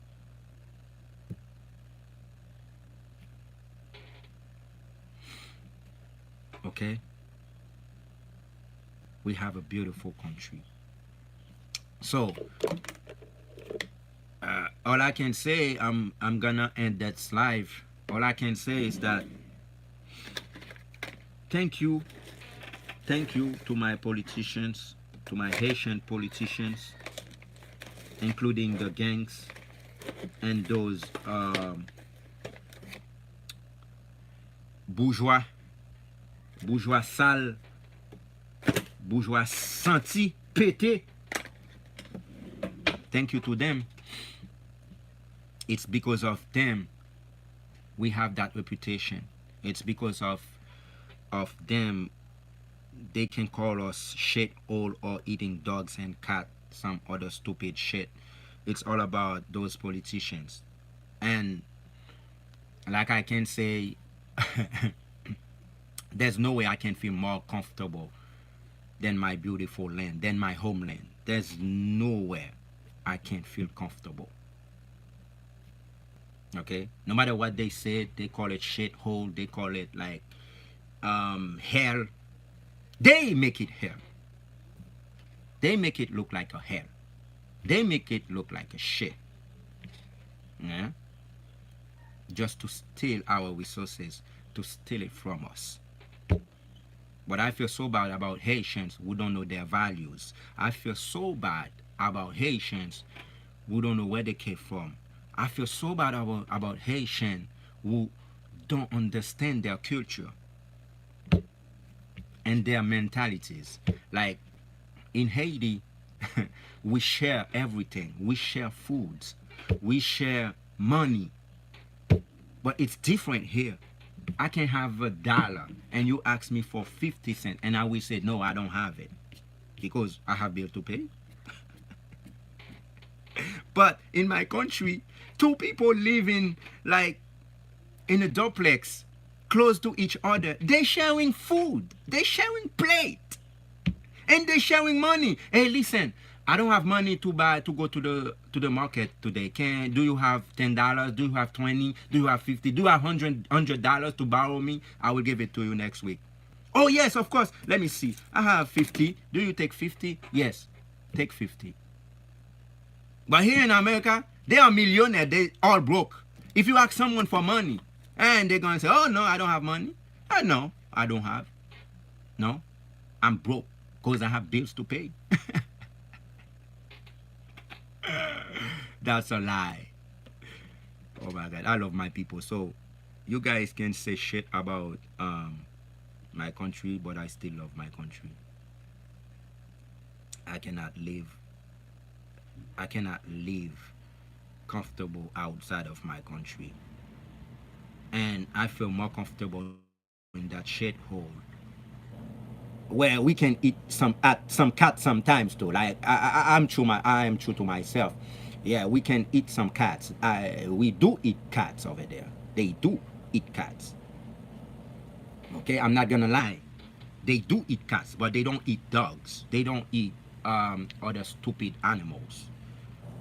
Okay? We have a beautiful country. So, all I can say, I'm gonna end that live. All I can say is that thank you to my politicians, to my Haitian politicians, including the gangs and those bourgeois sales, bourgeois senti pété. Thank you to them. It's because of them we have that reputation. It's because of them they can call us shit hole or eating dogs and cat, some other stupid shit. It's all about those politicians. And like I can say, there's no way I can feel more comfortable than my beautiful land, than my homeland. There's nowhere I can feel comfortable. Okay? No matter what they said, they call it shithole, they call it like hell. They make it hell. They make it look like a hell. They make it look like a shit. Yeah? Just to steal our resources, to steal it from us. But I feel so bad about Haitians who don't know their values. I feel so bad about Haitians who don't know where they came from. I feel so bad about Haitians who don't understand their culture and their mentalities. Like in Haiti, we share everything. We share foods. We share money. But it's different here. I can have $1 and you ask me for 50 cents and I will say, no, I don't have it because I have bill to pay. But in my country, two people living like in a duplex close to each other, they're sharing food, they're sharing plate, and they're sharing money. Hey, listen, I don't have money to go to the market today. Do you have $10? Do you have 20? Do you have 50? Do you have $100 to borrow me? I will give it to you next week. Oh yes, of course. Let me see. I have 50. Do you take 50? Yes, take 50. But here in America, they are millionaires. They all broke. If you ask someone for money, and they're gonna say, "Oh no, I don't have money." No, I don't have. No, I'm broke because I have bills to pay. That's a lie. Oh my God, I love my people. So you guys can say shit about my country, but I still love my country. I cannot live comfortable outside of my country. And I feel more comfortable in that shithole where we can eat some cat sometimes too. Like I am true to myself. Yeah, we can eat some cats. We do eat cats over there. They do eat cats. Okay, I'm not gonna lie. They do eat cats, but they don't eat dogs. They don't eat other stupid animals.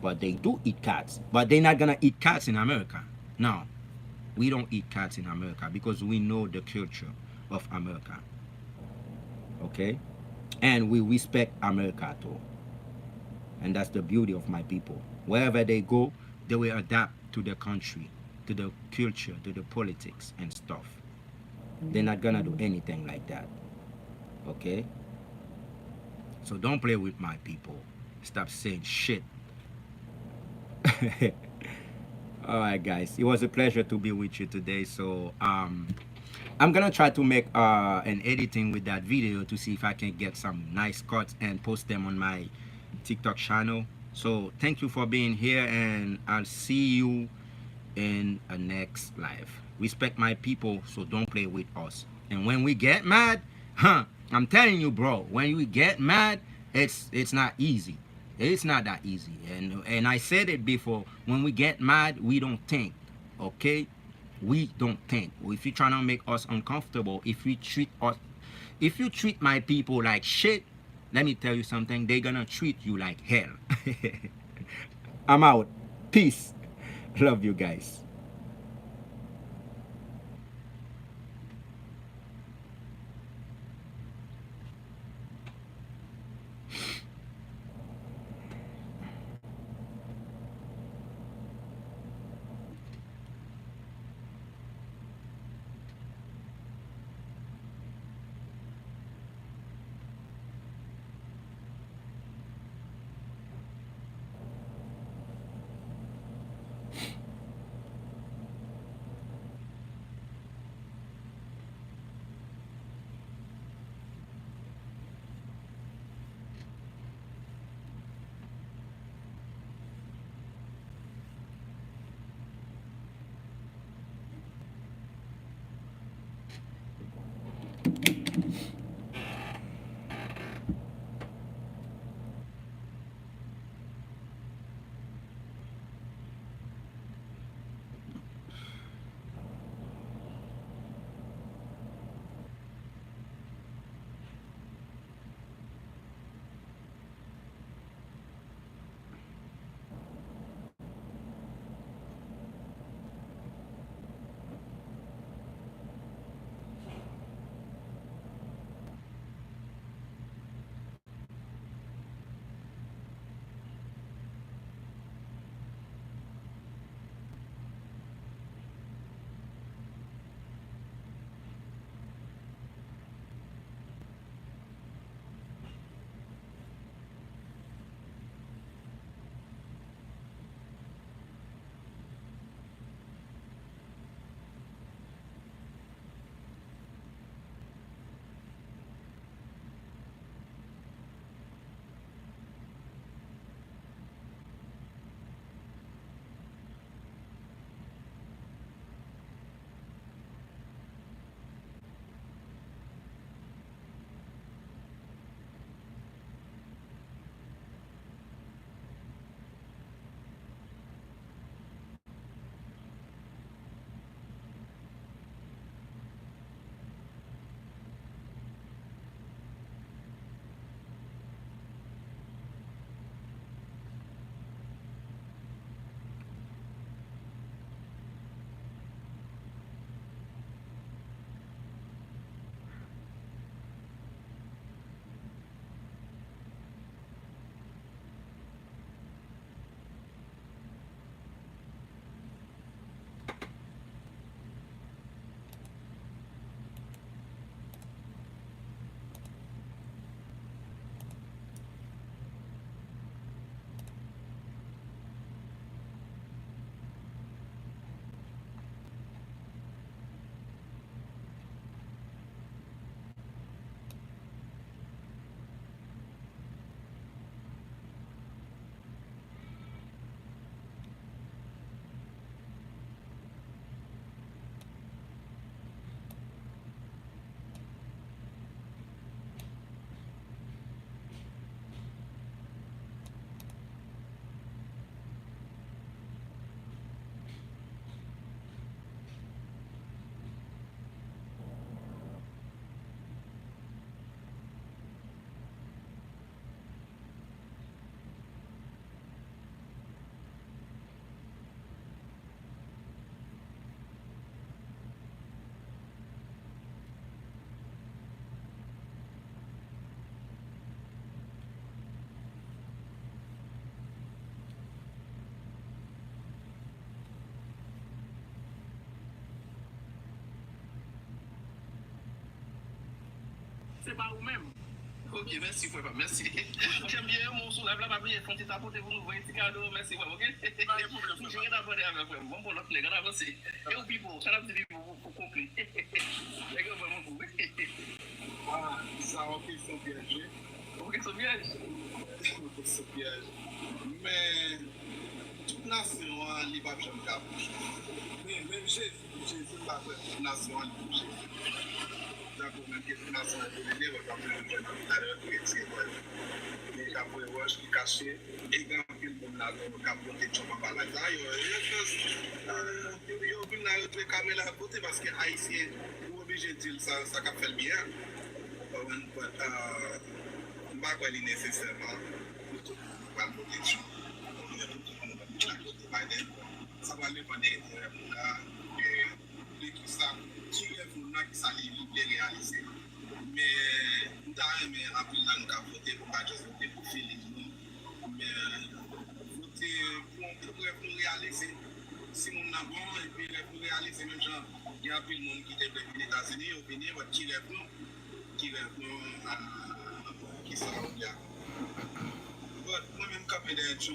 But they do eat cats. But they're not gonna eat cats in America. No, we don't eat cats in America because we know the culture of America. Okay, and we respect America too. And that's the beauty of my people. Wherever they go, they will adapt to the country, to the culture, to the politics and stuff. They're not gonna do anything like that. Okay? So don't play with my people. Stop saying shit. Alright guys, it was a pleasure to be with you today. So I'm gonna try to make an editing with that video to see if I can get some nice cuts and post them on my TikTok channel. So thank you for being here, and I'll see you in a next live. Respect my people, so don't play with us. And when we get mad, I'm telling you, bro, when we get mad, it's not easy. It's not that easy. And I said it before, when we get mad, we don't think. Okay? We don't think. If you're trying to make us uncomfortable, if you treat my people like shit, let me tell you something, they're gonna treat you like hell. I'm out. Peace. Love you guys. c'est pas vous-même. Ok, merci, frère. Merci. J'aime bien mon son là, pas bien. Quand tu t'apportes pour nous voir un petit cadeau, merci, frère. Ok? Pas de problème. Je vais t'aborder avec frère. Bon, l'autre, les gars, avancez. Et au people, ça l'a dit pour conclure. Les gars, vraiment cool. Ah, ça, ok, c'est piège. Ok, c'est bien. C'est piège. Mais, toute nation, il va jamais capuche. Même Jésus, pas toute nation, il bouge. D'accord, même que toute nation, il va pas mais après, je suis caché. Et quand il me l'a dit, je ne pas la taille. Il y a une caméra à côté parce que Haïtien, vous obligé de dire ça, ça fait le bien. Je ne sais pas si nécessairement pour protection. Ça va dépendre des intérêts de qui ça, qui est pour nous, qui ça les réaliser. Mais nous avons appris là, nous avons voté pour pas juste voter pour Félix. Mais voter pour réaliser. Si nous avons bon, et puis pour réaliser, même gens, il y a plus de monde qui est depuis les États-Unis, au Bénin, qui rêve qui sont là. Moi-même, quand je suis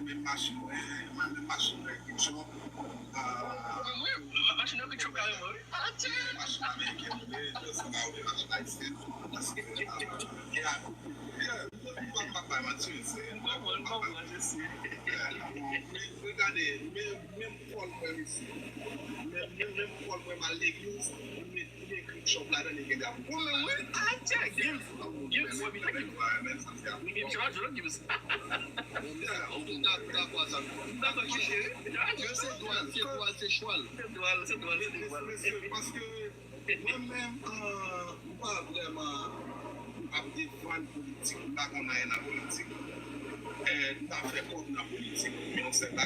même machine, qui sont. Machine qui choque carrément. Ah, tiens! Machine américaine, ça va au machine haïtienne. Parce que, regardez, même Paul, ici, même Paul, à l'église, il écrit shop là-dedans, il y a des Oui, ah, tiens, give. Parce que moi-même, pas vraiment des fans politiques, pas qu'on a une politique. Nous avons fait contre la politique, mais on sait pas.